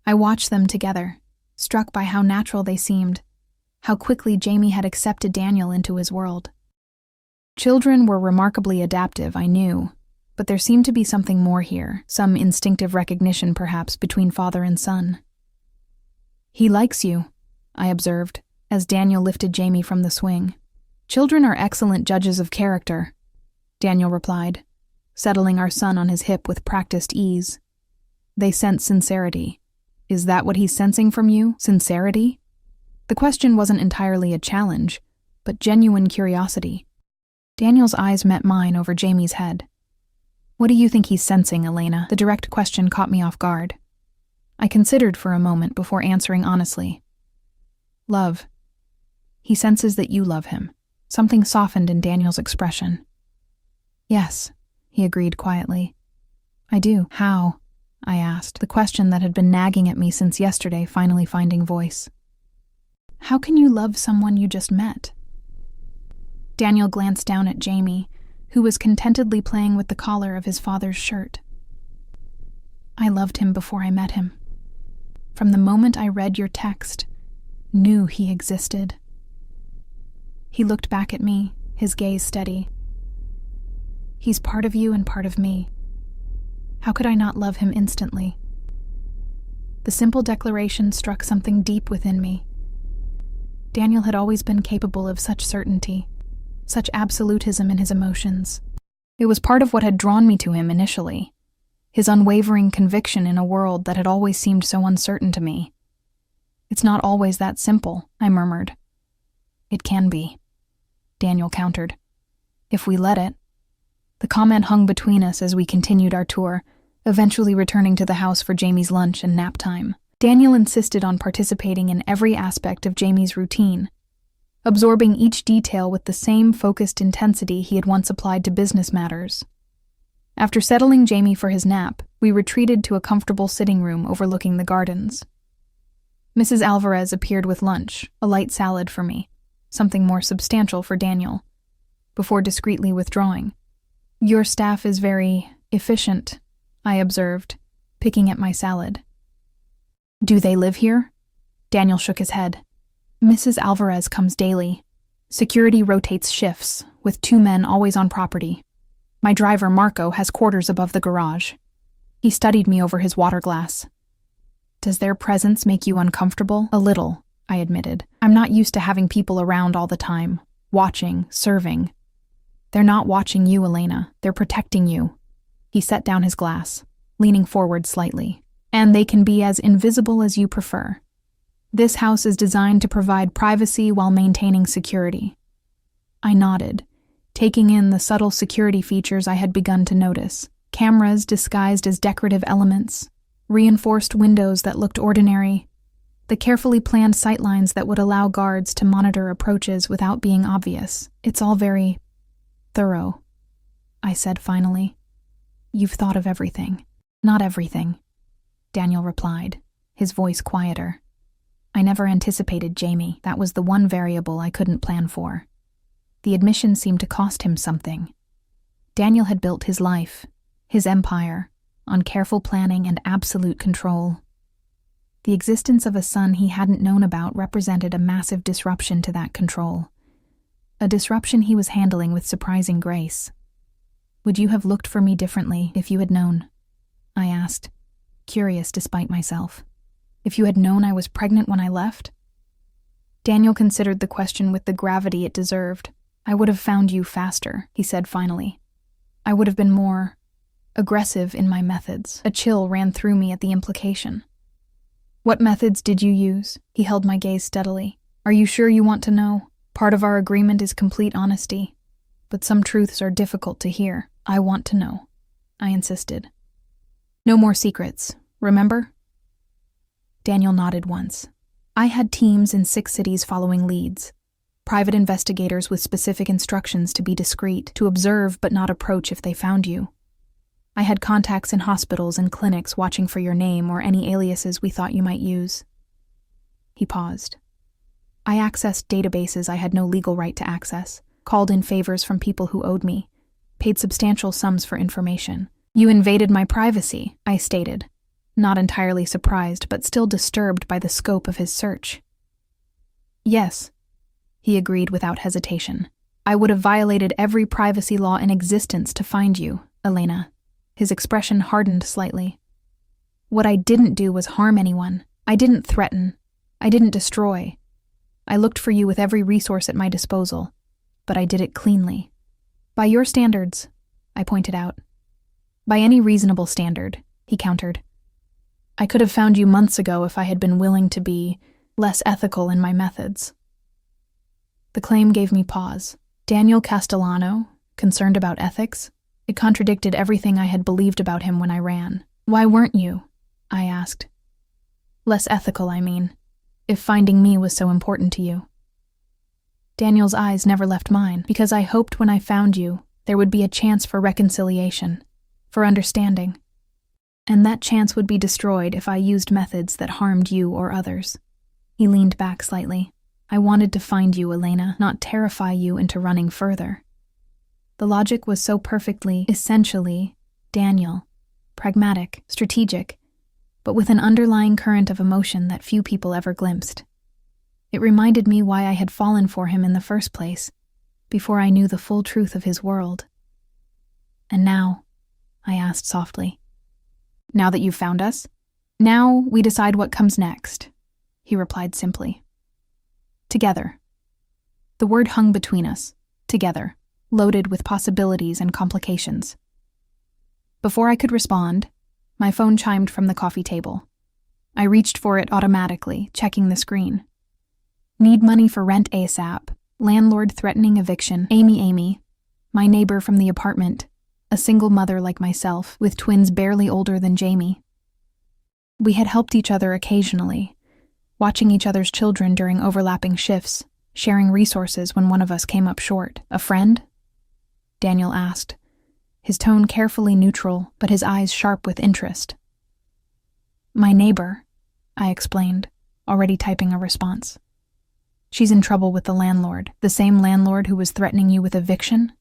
I watched them together, struck by how natural they seemed, how quickly Jamie had accepted Daniel into his world. Children were remarkably adaptive, I knew, but there seemed to be something more here, some instinctive recognition perhaps between father and son. He likes you, I observed, as Daniel lifted Jamie from the swing. Children are excellent judges of character, Daniel replied, settling our son on his hip with practiced ease. They sense sincerity. Is that what he's sensing from you? Sincerity? The question wasn't entirely a challenge, but genuine curiosity. Daniel's eyes met mine over Jamie's head. What do you think he's sensing, Elena? The direct question caught me off guard. I considered for a moment before answering honestly. Love. He senses that you love him. Something softened in Daniel's expression. Yes, he agreed quietly. I do. How? I asked, the question that had been nagging at me since yesterday finally finding voice. How can you love someone you just met? Daniel glanced down at Jamie, who was contentedly playing with the collar of his father's shirt. I loved him before I met him. From the moment I read your text, knew he existed. He looked back at me, his gaze steady. He's part of you and part of me. How could I not love him instantly? The simple declaration struck something deep within me. Daniel had always been capable of such certainty, such absolutism in his emotions. It was part of what had drawn me to him initially, his unwavering conviction in a world that had always seemed so uncertain to me. It's not always that simple, I murmured. It can be, Daniel countered. If we let it. The comment hung between us as we continued our tour, eventually returning to the house for Jamie's lunch and nap time. Daniel insisted on participating in every aspect of Jamie's routine, absorbing each detail with the same focused intensity he had once applied to business matters. After settling Jamie for his nap, we retreated to a comfortable sitting room overlooking the gardens. Mrs. Alvarez appeared with lunch, a light salad for me, something more substantial for Daniel, before discreetly withdrawing. Your staff is very efficient, I observed, picking at my salad. Do they live here? Daniel shook his head. Mrs. Alvarez comes daily. Security rotates shifts, with 2 men always on property. My driver, Marco, has quarters above the garage. He studied me over his water glass. Does their presence make you uncomfortable? A little, I admitted. I'm not used to having people around all the time, watching, serving. They're not watching you, Elena. They're protecting you. He set down his glass, leaning forward slightly. And they can be as invisible as you prefer. This house is designed to provide privacy while maintaining security. I nodded, taking in the subtle security features I had begun to notice, Cameras disguised as decorative elements, reinforced windows that looked ordinary, the carefully planned sightlines that would allow guards to monitor approaches without being obvious. It's all very thorough, I said finally. You've thought of everything. Not everything, Daniel replied, his voice quieter. I never anticipated Jamie. That was the one variable I couldn't plan for. The admission seemed to cost him something. Daniel had built his life, his empire, on careful planning and absolute control. The existence of a son he hadn't known about represented a massive disruption to that control. A disruption he was handling with surprising grace. Would you have looked for me differently if you had known? I asked, curious despite myself. If you had known I was pregnant when I left? Daniel considered the question with the gravity it deserved. I would have found you faster, he said finally. I would have been more aggressive in my methods. A chill ran through me at the implication. What methods did you use? He held my gaze steadily. Are you sure you want to know? Part of our agreement is complete honesty. But some truths are difficult to hear. I want to know, I insisted. No more secrets, remember? Daniel nodded once. I had teams in 6 cities following leads. Private investigators with specific instructions to be discreet, to observe but not approach if they found you. I had contacts in hospitals and clinics watching for your name or any aliases we thought you might use. He paused. I accessed databases I had no legal right to access, called in favors from people who owed me, paid substantial sums for information. You invaded my privacy, I stated, not entirely surprised but still disturbed by the scope of his search. Yes, he agreed without hesitation. I would have violated every privacy law in existence to find you, Elena. His expression hardened slightly. What I didn't do was harm anyone. I didn't threaten. I didn't destroy. I looked for you with every resource at my disposal, but I did it cleanly. By your standards, I pointed out. By any reasonable standard, he countered. I could have found you months ago if I had been willing to be less ethical in my methods. The claim gave me pause. Daniel Castellano, concerned about ethics? It contradicted everything I had believed about him when I ran. Why weren't you? I asked. Less ethical, I mean, if finding me was so important to you. Daniel's eyes never left mine, because I hoped when I found you, there would be a chance for reconciliation, for understanding. And that chance would be destroyed if I used methods that harmed you or others. He leaned back slightly. I wanted to find you, Elena, not terrify you into running further. The logic was so perfectly, essentially, Daniel, pragmatic, strategic, but with an underlying current of emotion that few people ever glimpsed. It reminded me why I had fallen for him in the first place, before I knew the full truth of his world. And now, I asked softly, now that you've found us? Now we decide what comes next, he replied simply. Together. The word hung between us, together, loaded with possibilities and complications. Before I could respond, my phone chimed from the coffee table. I reached for it automatically, checking the screen. Need money for rent ASAP. Landlord threatening eviction. Amy, my neighbor from the apartment, a single mother like myself, with twins barely older than Jamie. We had helped each other occasionally, watching each other's children during overlapping shifts, sharing resources when one of us came up short. A friend? Daniel asked, his tone carefully neutral, but his eyes sharp with interest. My neighbor, I explained, already typing a response. She's in trouble with the landlord, the same landlord who was threatening you with eviction?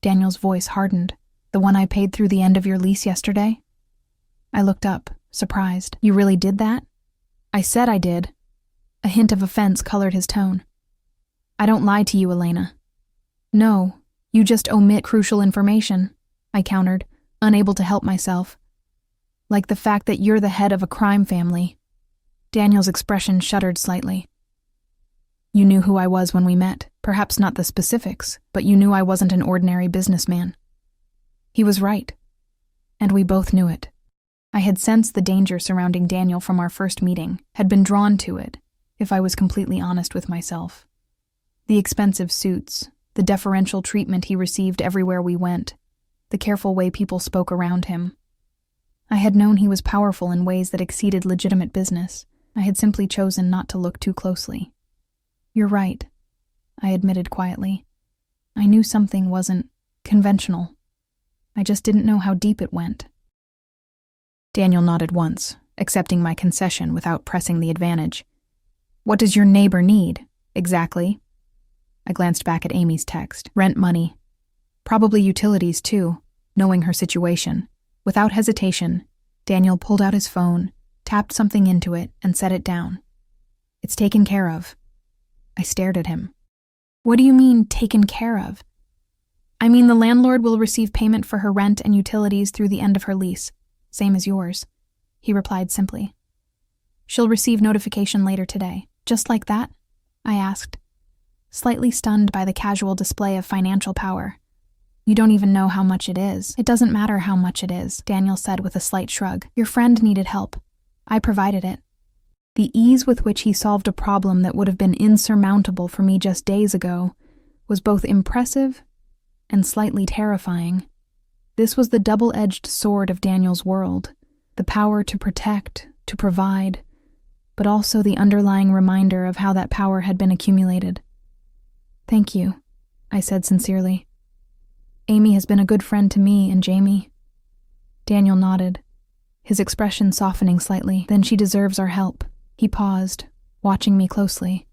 Daniel's voice hardened. The one I paid through the end of your lease yesterday? I looked up, surprised. You really did that? I said I did. A hint of offense colored his tone. I don't lie to you, Elena. No, you just omit crucial information, I countered, unable to help myself. Like the fact that you're the head of a crime family. Daniel's expression shuddered slightly. You knew who I was when we met, perhaps not the specifics, but you knew I wasn't an ordinary businessman. He was right, and we both knew it. I had sensed the danger surrounding Daniel from our first meeting, had been drawn to it, if I was completely honest with myself. The expensive suits, the deferential treatment he received everywhere we went. the careful way people spoke around him. I had known he was powerful in ways that exceeded legitimate business. I had simply chosen not to look too closely. "You're right," I admitted quietly. I knew something wasn't conventional. I just didn't know how deep it went. Daniel nodded once, accepting my concession without pressing the advantage. "What does your neighbor need, exactly?" I glanced back at Amy's text. "Rent money. Probably utilities, too," knowing her situation. Without hesitation, Daniel pulled out his phone, tapped something into it, and set it down. "It's taken care of." I stared at him. "What do you mean, taken care of?" "I mean the landlord will receive payment for her rent and utilities through the end of her lease, same as yours," he replied simply. "She'll receive notification later today." "Just like that?" I asked, slightly stunned by the casual display of financial power. "You don't even know how much it is." "It doesn't matter how much it is," Daniel said with a slight shrug. "Your friend needed help. I provided it." The ease with which he solved a problem that would have been insurmountable for me just days ago was both impressive and slightly terrifying. This was the double-edged sword of Daniel's world, the power to protect, to provide, but also the underlying reminder of how that power had been accumulated. "Thank you," I said sincerely. "Amy has been a good friend to me and Jamie." Daniel nodded, his expression softening slightly. "Then she deserves our help." He paused, watching me closely.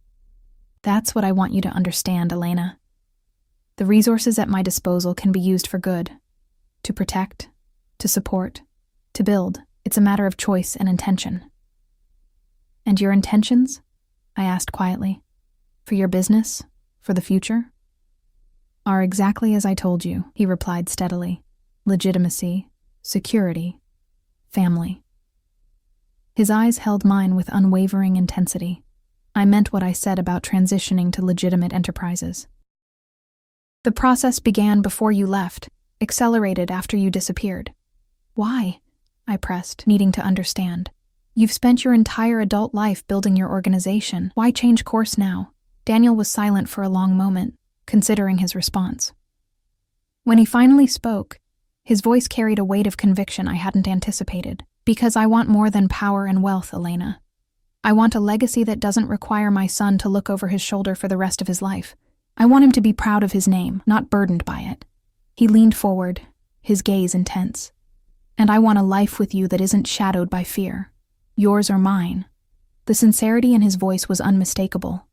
"That's what I want you to understand, Elena. The resources at my disposal can be used for good. To protect, to support, to build. It's a matter of choice and intention." "And your intentions?" I asked quietly. "For your business? For the future?" "Are exactly as I told you," he replied steadily. "Legitimacy, security, family." His eyes held mine with unwavering intensity. I meant what I said about transitioning to legitimate enterprises. "The process began before you left, accelerated after you disappeared." "Why?" I pressed, needing to understand. "You've spent your entire adult life building your organization. Why change course now?" Daniel was silent for a long moment, considering his response. When he finally spoke, his voice carried a weight of conviction I hadn't anticipated. "Because I want more than power and wealth, Elena. I want a legacy that doesn't require my son to look over his shoulder for the rest of his life. I want him to be proud of his name, not burdened by it." He leaned forward, his gaze intense. "And I want a life with you that isn't shadowed by fear. Yours or mine." The sincerity in his voice was unmistakable.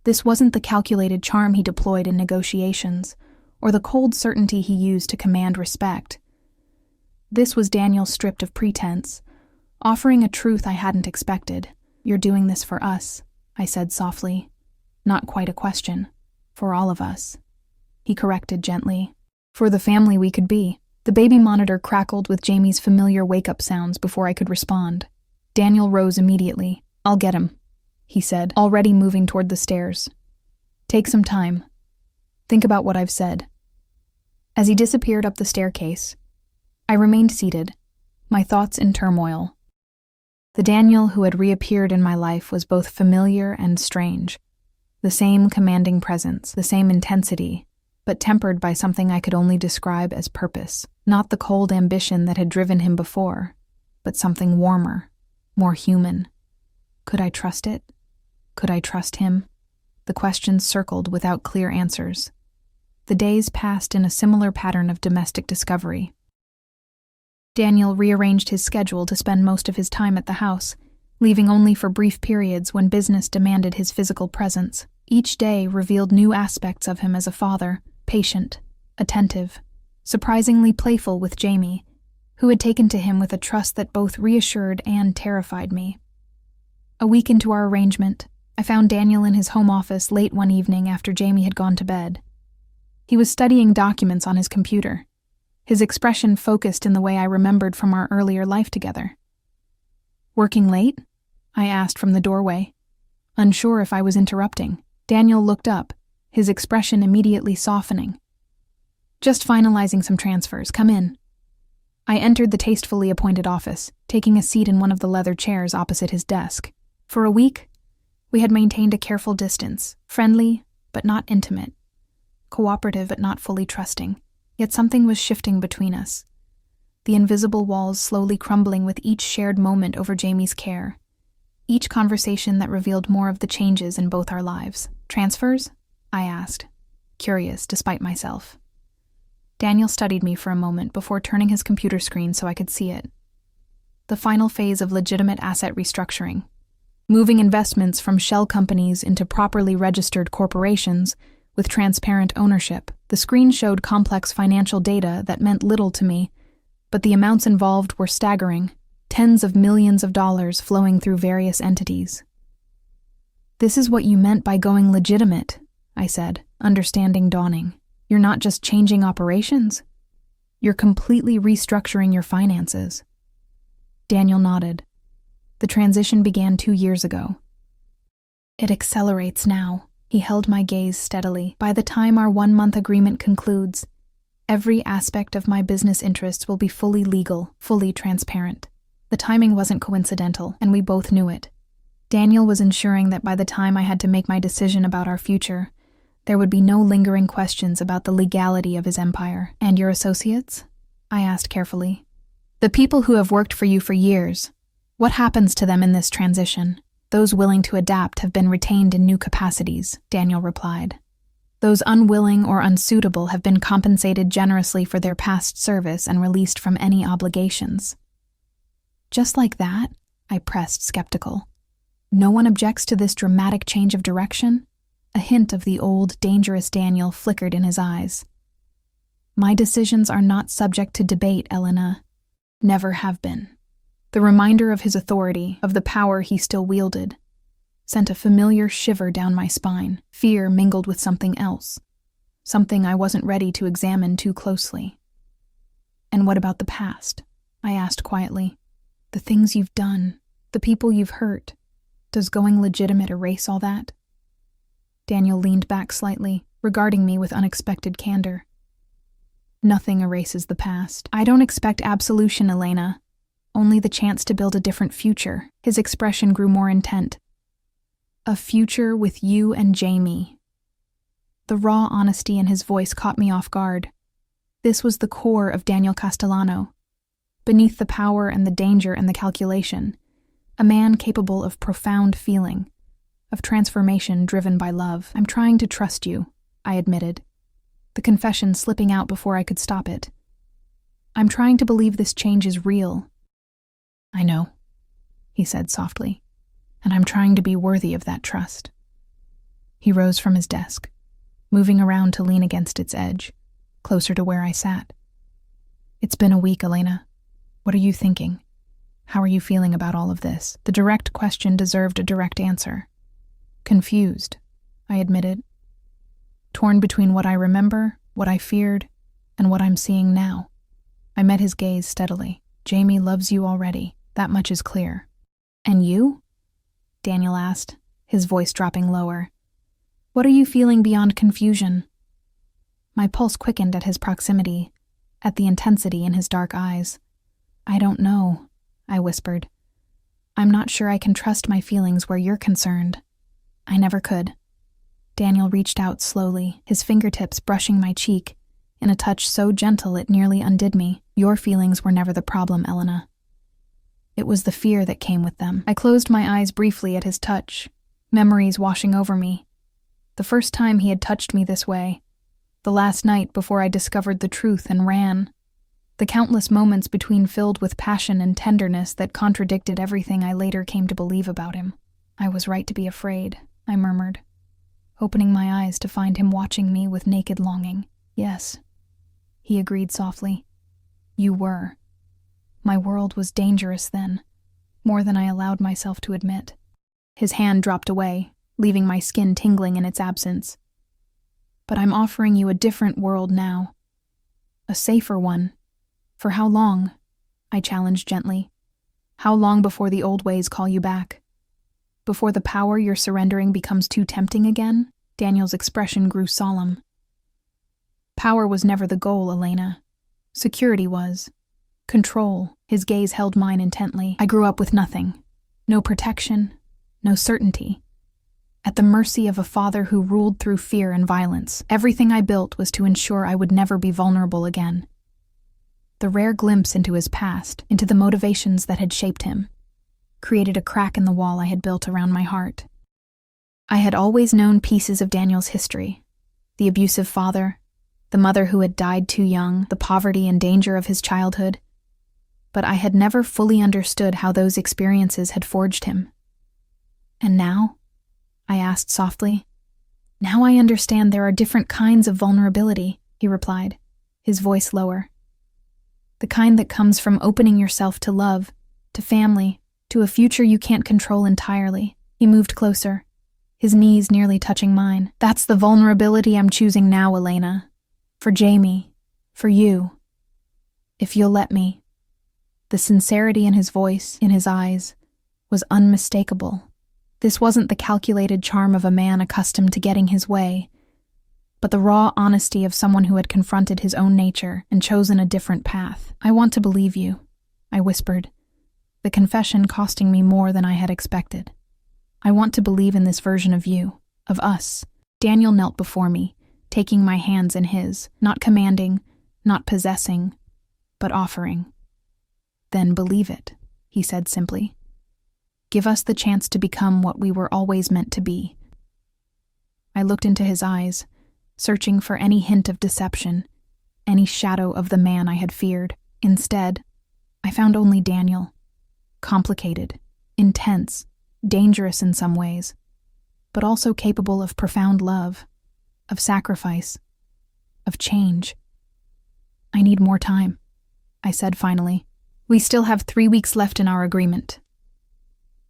This wasn't the calculated charm he deployed in negotiations, or the cold certainty he used to command respect. This was Daniel stripped of pretense, offering a truth I hadn't expected. "You're doing this for us," I said softly. "Not quite a question. For all of us." He corrected gently. "For the family we could be." The baby monitor crackled with Jamie's familiar wake-up sounds before I could respond. Daniel rose immediately. "I'll get him," he said, already moving toward the stairs. "Take some time. Think about what I've said." As he disappeared up the staircase, I remained seated, my thoughts in turmoil. The Daniel who had reappeared in my life was both familiar and strange. The same commanding presence, the same intensity, but tempered by something I could only describe as purpose. Not the cold ambition that had driven him before, but something warmer, more human. Could I trust it? Could I trust him? The questions circled without clear answers. The days passed in a similar pattern of domestic discovery. Daniel rearranged his schedule to spend most of his time at the house, leaving only for brief periods when business demanded his physical presence. Each day revealed new aspects of him as a father, patient, attentive, surprisingly playful with Jamie, who had taken to him with a trust that both reassured and terrified me. A week into our arrangement, I found Daniel in his home office late one evening after Jamie had gone to bed. He was studying documents on his computer, his expression focused in the way I remembered from our earlier life together. "Working late?" I asked from the doorway, unsure if I was interrupting. Daniel looked up, his expression immediately softening. "Just finalizing some transfers. Come in." I entered the tastefully appointed office, taking a seat in one of the leather chairs opposite his desk. For a week, we had maintained a careful distance, friendly but not intimate, cooperative but not fully trusting. Yet something was shifting between us, the invisible walls slowly crumbling with each shared moment over Jamie's care, each conversation that revealed more of the changes in both our lives. "Transfers?" I asked, curious despite myself. Daniel studied me for a moment before turning his computer screen so I could see it. The final phase of legitimate asset restructuring. Moving investments from shell companies into properly registered corporations with transparent ownership. The screen showed complex financial data that meant little to me, but the amounts involved were staggering, tens of millions of dollars flowing through various entities. "This is what you meant by going legitimate," I said, understanding dawning. "You're not just changing operations. You're completely restructuring your finances." Daniel nodded. "The transition began 2 years ago. It accelerates now." He held my gaze steadily. "By the time our 1-month agreement concludes, every aspect of my business interests will be fully legal, fully transparent." The timing wasn't coincidental, and we both knew it. Daniel was ensuring that by the time I had to make my decision about our future, there would be no lingering questions about the legality of his empire. "And your associates?" I asked carefully. "The people who have worked for you for years. What happens to them in this transition?" "Those willing to adapt have been retained in new capacities," Daniel replied. "Those unwilling or unsuitable have been compensated generously for their past service and released from any obligations." "Just like that?" I pressed, skeptical. "No one objects to this dramatic change of direction?" A hint of the old, dangerous Daniel flickered in his eyes. "My decisions are not subject to debate, Elena. Never have been." The reminder of his authority, of the power he still wielded, sent a familiar shiver down my spine. Fear mingled with something else, something I wasn't ready to examine too closely. "And what about the past?" I asked quietly. "The things you've done, the people you've hurt. Does going legitimate erase all that?" Daniel leaned back slightly, regarding me with unexpected candor. "Nothing erases the past. I don't expect absolution, Elena. Only the chance to build a different future." His expression grew more intent. "A future with you and Jamie." The raw honesty in his voice caught me off guard. This was the core of Daniel Castellano. Beneath the power and the danger and the calculation, a man capable of profound feeling, of transformation driven by love. "I'm trying to trust you," I admitted, the confession slipping out before I could stop it. "I'm trying to believe this change is real." "I know," he said softly, "and I'm trying to be worthy of that trust." He rose from his desk, moving around to lean against its edge, closer to where I sat. "It's been a week, Elena. What are you thinking? How are you feeling about all of this?" The direct question deserved a direct answer. "Confused," I admitted. "Torn between what I remember, what I feared, and what I'm seeing now." I met his gaze steadily. "Jamie loves you already. That much is clear." "And you?" Daniel asked, his voice dropping lower. "What are you feeling beyond confusion?" My pulse quickened at his proximity, at the intensity in his dark eyes. "I don't know," I whispered. "I'm not sure I can trust my feelings where you're concerned. I never could." Daniel reached out slowly, his fingertips brushing my cheek, in a touch so gentle it nearly undid me. "Your feelings were never the problem, Elena. It was the fear that came with them." I closed my eyes briefly at his touch, memories washing over me. The first time he had touched me this way, the last night before I discovered the truth and ran. The countless moments between filled with passion and tenderness that contradicted everything I later came to believe about him. "I was right to be afraid," I murmured, opening my eyes to find him watching me with naked longing. "Yes," he agreed softly. "You were. My world was dangerous then, more than I allowed myself to admit." His hand dropped away, leaving my skin tingling in its absence. "But I'm offering you a different world now. A safer one. For how long?" I challenged gently. "How long before the old ways call you back? Before the power you're surrendering becomes too tempting again?" Daniel's expression grew solemn. "Power was never the goal, Elena. Security was. Control." His gaze held mine intently. "I grew up with nothing. No protection, no certainty. at the mercy of a father who ruled through fear and violence. Everything I built was to ensure I would never be vulnerable again. The rare glimpse into his past, into the motivations that had shaped him, created a crack in the wall I had built around my heart. I had always known pieces of Daniel's history: the abusive father, the mother who had died too young, the poverty and danger of his childhood. But I had never fully understood how those experiences had forged him. And now? I asked softly. Now I understand there are different kinds of vulnerability, he replied, his voice lower. The kind that comes from opening yourself to love, to family, to a future you can't control entirely. He moved closer, his knees nearly touching mine. That's the vulnerability I'm choosing now, Elena. For Jamie, for you. If you'll let me. The sincerity in his voice, in his eyes, was unmistakable. This wasn't the calculated charm of a man accustomed to getting his way, but the raw honesty of someone who had confronted his own nature and chosen a different path. I want to believe you, I whispered, the confession costing me more than I had expected. I want to believe in this version of you, of us. Daniel knelt before me, taking my hands in his, not commanding, not possessing, but offering. Then believe it, he said simply. Give us the chance to become what we were always meant to be. I looked into his eyes, searching for any hint of deception, any shadow of the man I had feared. Instead, I found only Daniel. Complicated, intense, dangerous in some ways, but also capable of profound love, of sacrifice, of change. I need more time, I said finally. We still have 3 weeks left in our agreement.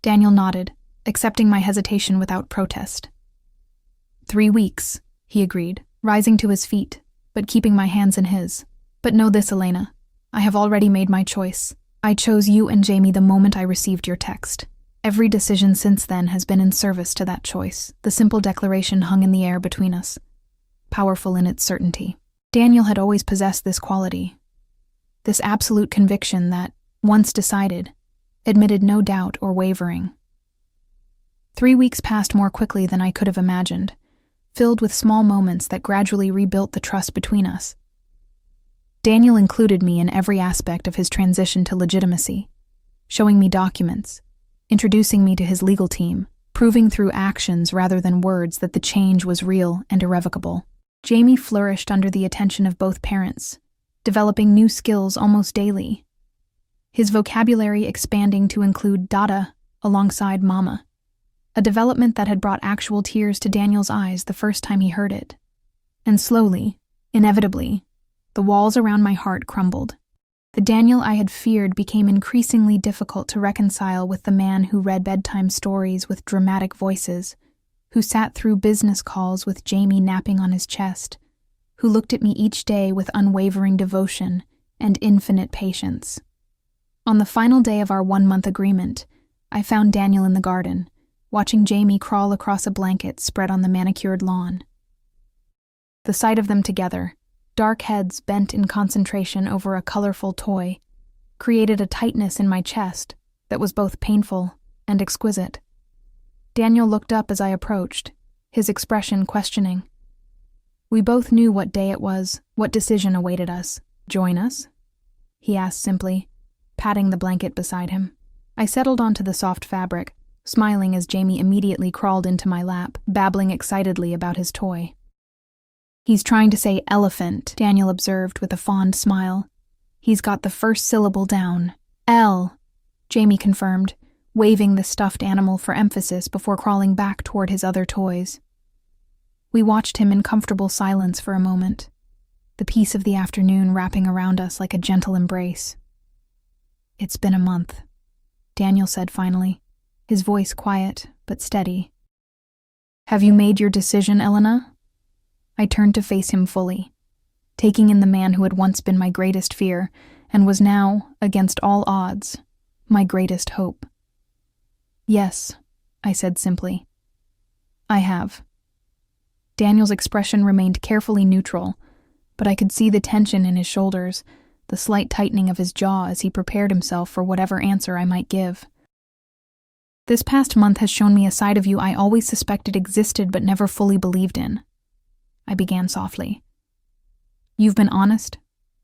Daniel nodded, accepting my hesitation without protest. 3 weeks, he agreed, rising to his feet, but keeping my hands in his. But know this, Elena. I have already made my choice. I chose you and Jamie the moment I received your text. Every decision since then has been in service to that choice. The simple declaration hung in the air between us, powerful in its certainty. Daniel had always possessed this quality, this absolute conviction that, once decided, admitted no doubt or wavering. 3 weeks passed more quickly than I could have imagined, filled with small moments that gradually rebuilt the trust between us. Daniel included me in every aspect of his transition to legitimacy, showing me documents, introducing me to his legal team, proving through actions rather than words that the change was real and irrevocable. Jamie flourished under the attention of both parents, developing new skills almost daily, his vocabulary expanding to include dada alongside mama, a development that had brought actual tears to Daniel's eyes the first time he heard it. And slowly, inevitably, the walls around my heart crumbled. The Daniel I had feared became increasingly difficult to reconcile with the man who read bedtime stories with dramatic voices, who sat through business calls with Jamie napping on his chest, who looked at me each day with unwavering devotion and infinite patience. On the final day of our 1-month agreement, I found Daniel in the garden, watching Jamie crawl across a blanket spread on the manicured lawn. The sight of them together, dark heads bent in concentration over a colorful toy, created a tightness in my chest that was both painful and exquisite. Daniel looked up as I approached, his expression questioning. We both knew what day it was, what decision awaited us. Join us? He asked simply, patting the blanket beside him. I settled onto the soft fabric, smiling as Jamie immediately crawled into my lap, babbling excitedly about his toy. He's trying to say elephant, Daniel observed with a fond smile. He's got the first syllable down. L, Jamie confirmed, waving the stuffed animal for emphasis before crawling back toward his other toys. We watched him in comfortable silence for a moment, the peace of the afternoon wrapping around us like a gentle embrace. It's been a month, Daniel said finally, his voice quiet but steady. Have you made your decision, Elena? I turned to face him fully, taking in the man who had once been my greatest fear and was now, against all odds, my greatest hope. Yes, I said simply. I have. Daniel's expression remained carefully neutral, but I could see the tension in his shoulders, the slight tightening of his jaw as he prepared himself for whatever answer I might give. This past month has shown me a side of you I always suspected existed but never fully believed in. I began softly. You've been honest,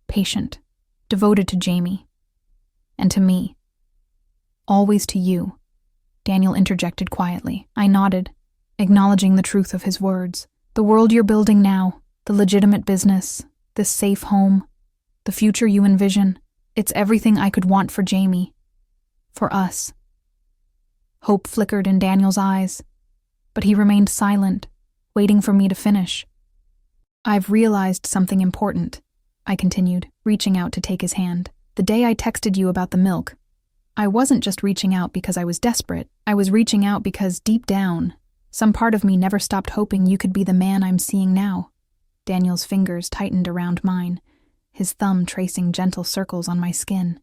patient, devoted to Jamie. And to me. Always to you, Daniel interjected quietly. I nodded, acknowledging the truth of his words. The world you're building now, the legitimate business, this safe home, the future you envision, it's everything I could want for Jamie. For us. Hope flickered in Daniel's eyes, but he remained silent, waiting for me to finish. I've realized something important, I continued, reaching out to take his hand. The day I texted you about the milk, I wasn't just reaching out because I was desperate. I was reaching out because deep down, some part of me never stopped hoping you could be the man I'm seeing now. Daniel's fingers tightened around mine, his thumb tracing gentle circles on my skin.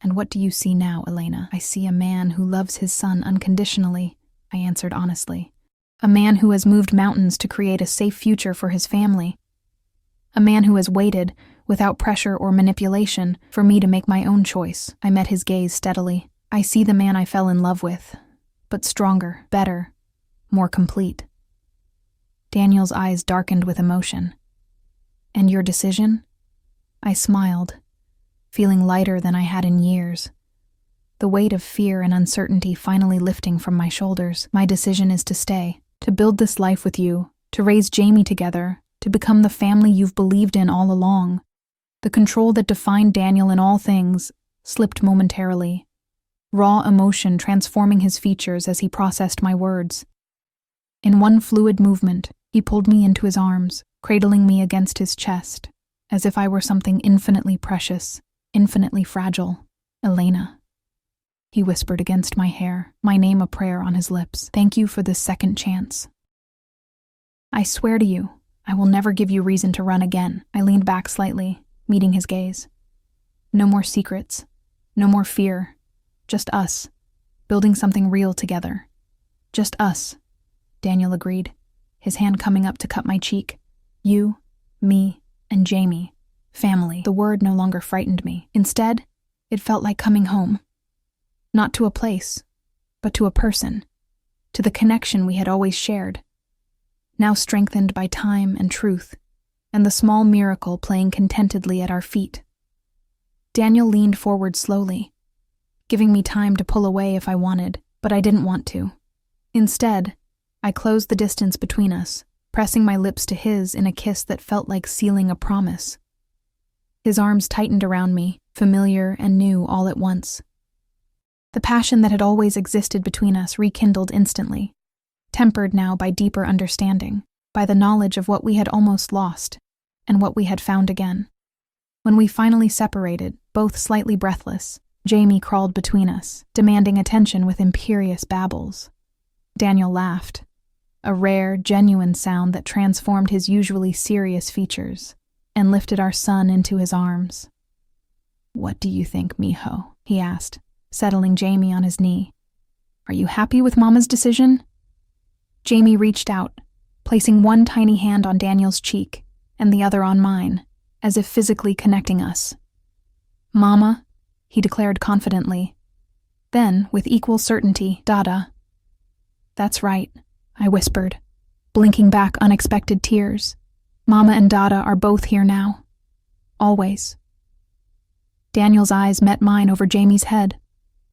And what do you see now, Elena? I see a man who loves his son unconditionally, I answered honestly. A man who has moved mountains to create a safe future for his family. A man who has waited, without pressure or manipulation, for me to make my own choice. I met his gaze steadily. I see the man I fell in love with, but stronger, better, more complete. Daniel's eyes darkened with emotion. And your decision? I smiled, feeling lighter than I had in years. The weight of fear and uncertainty finally lifting from my shoulders. My decision is to stay, to build this life with you, to raise Jamie together, to become the family you've believed in all along. The control that defined Daniel in all things slipped momentarily, raw emotion transforming his features as he processed my words. In one fluid movement, he pulled me into his arms, cradling me against his chest, as if I were something infinitely precious, infinitely fragile. Elena. He whispered against my hair, my name a prayer on his lips. Thank you for this second chance. I swear to you, I will never give you reason to run again. I leaned back slightly, meeting his gaze. No more secrets, no more fear, just us, building something real together. Just us, Daniel agreed, his hand coming up to cut my cheek. You, me, and Jamie. Family. The word no longer frightened me. Instead, it felt like coming home. Not to a place, but to a person, to the connection we had always shared, now strengthened by time and truth, and the small miracle playing contentedly at our feet. Daniel leaned forward slowly, giving me time to pull away if I wanted, but I didn't want to. Instead, I closed the distance between us, pressing my lips to his in a kiss that felt like sealing a promise. His arms tightened around me, familiar and new all at once. The passion that had always existed between us rekindled instantly, tempered now by deeper understanding, by the knowledge of what we had almost lost and what we had found again. When we finally separated, both slightly breathless, Jamie crawled between us, demanding attention with imperious babbles. Daniel laughed, a rare, genuine sound that transformed his usually serious features, and lifted our son into his arms. "What do you think, mijo?" he asked, settling Jamie on his knee. "Are you happy with Mama's decision?" Jamie reached out, placing one tiny hand on Daniel's cheek and the other on mine, as if physically connecting us. "Mama," he declared confidently. Then, with equal certainty, "Dada." "That's right," I whispered, blinking back unexpected tears. "Mama and Dada are both here now. Always." Daniel's eyes met mine over Jamie's head,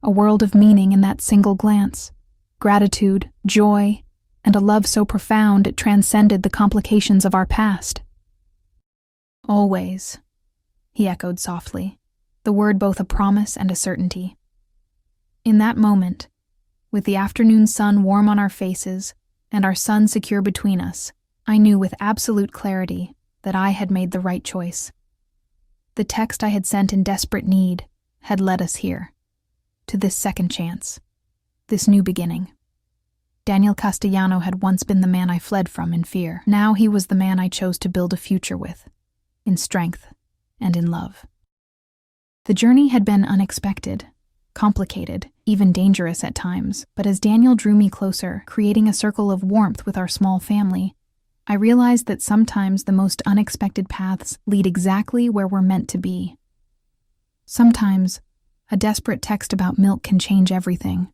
a world of meaning in that single glance, gratitude, joy, and a love so profound it transcended the complications of our past. "Always," he echoed softly, the word both a promise and a certainty. In that moment, with the afternoon sun warm on our faces and our son secure between us, I knew with absolute clarity that I had made the right choice. The text I had sent in desperate need had led us here, to this second chance, this new beginning. Daniel Castellano had once been the man I fled from in fear. Now he was the man I chose to build a future with, in strength and in love. The journey had been unexpected, complicated, even dangerous at times, but as Daniel drew me closer, creating a circle of warmth with our small family, I realized that sometimes the most unexpected paths lead exactly where we're meant to be. Sometimes, a desperate text about milk can change everything.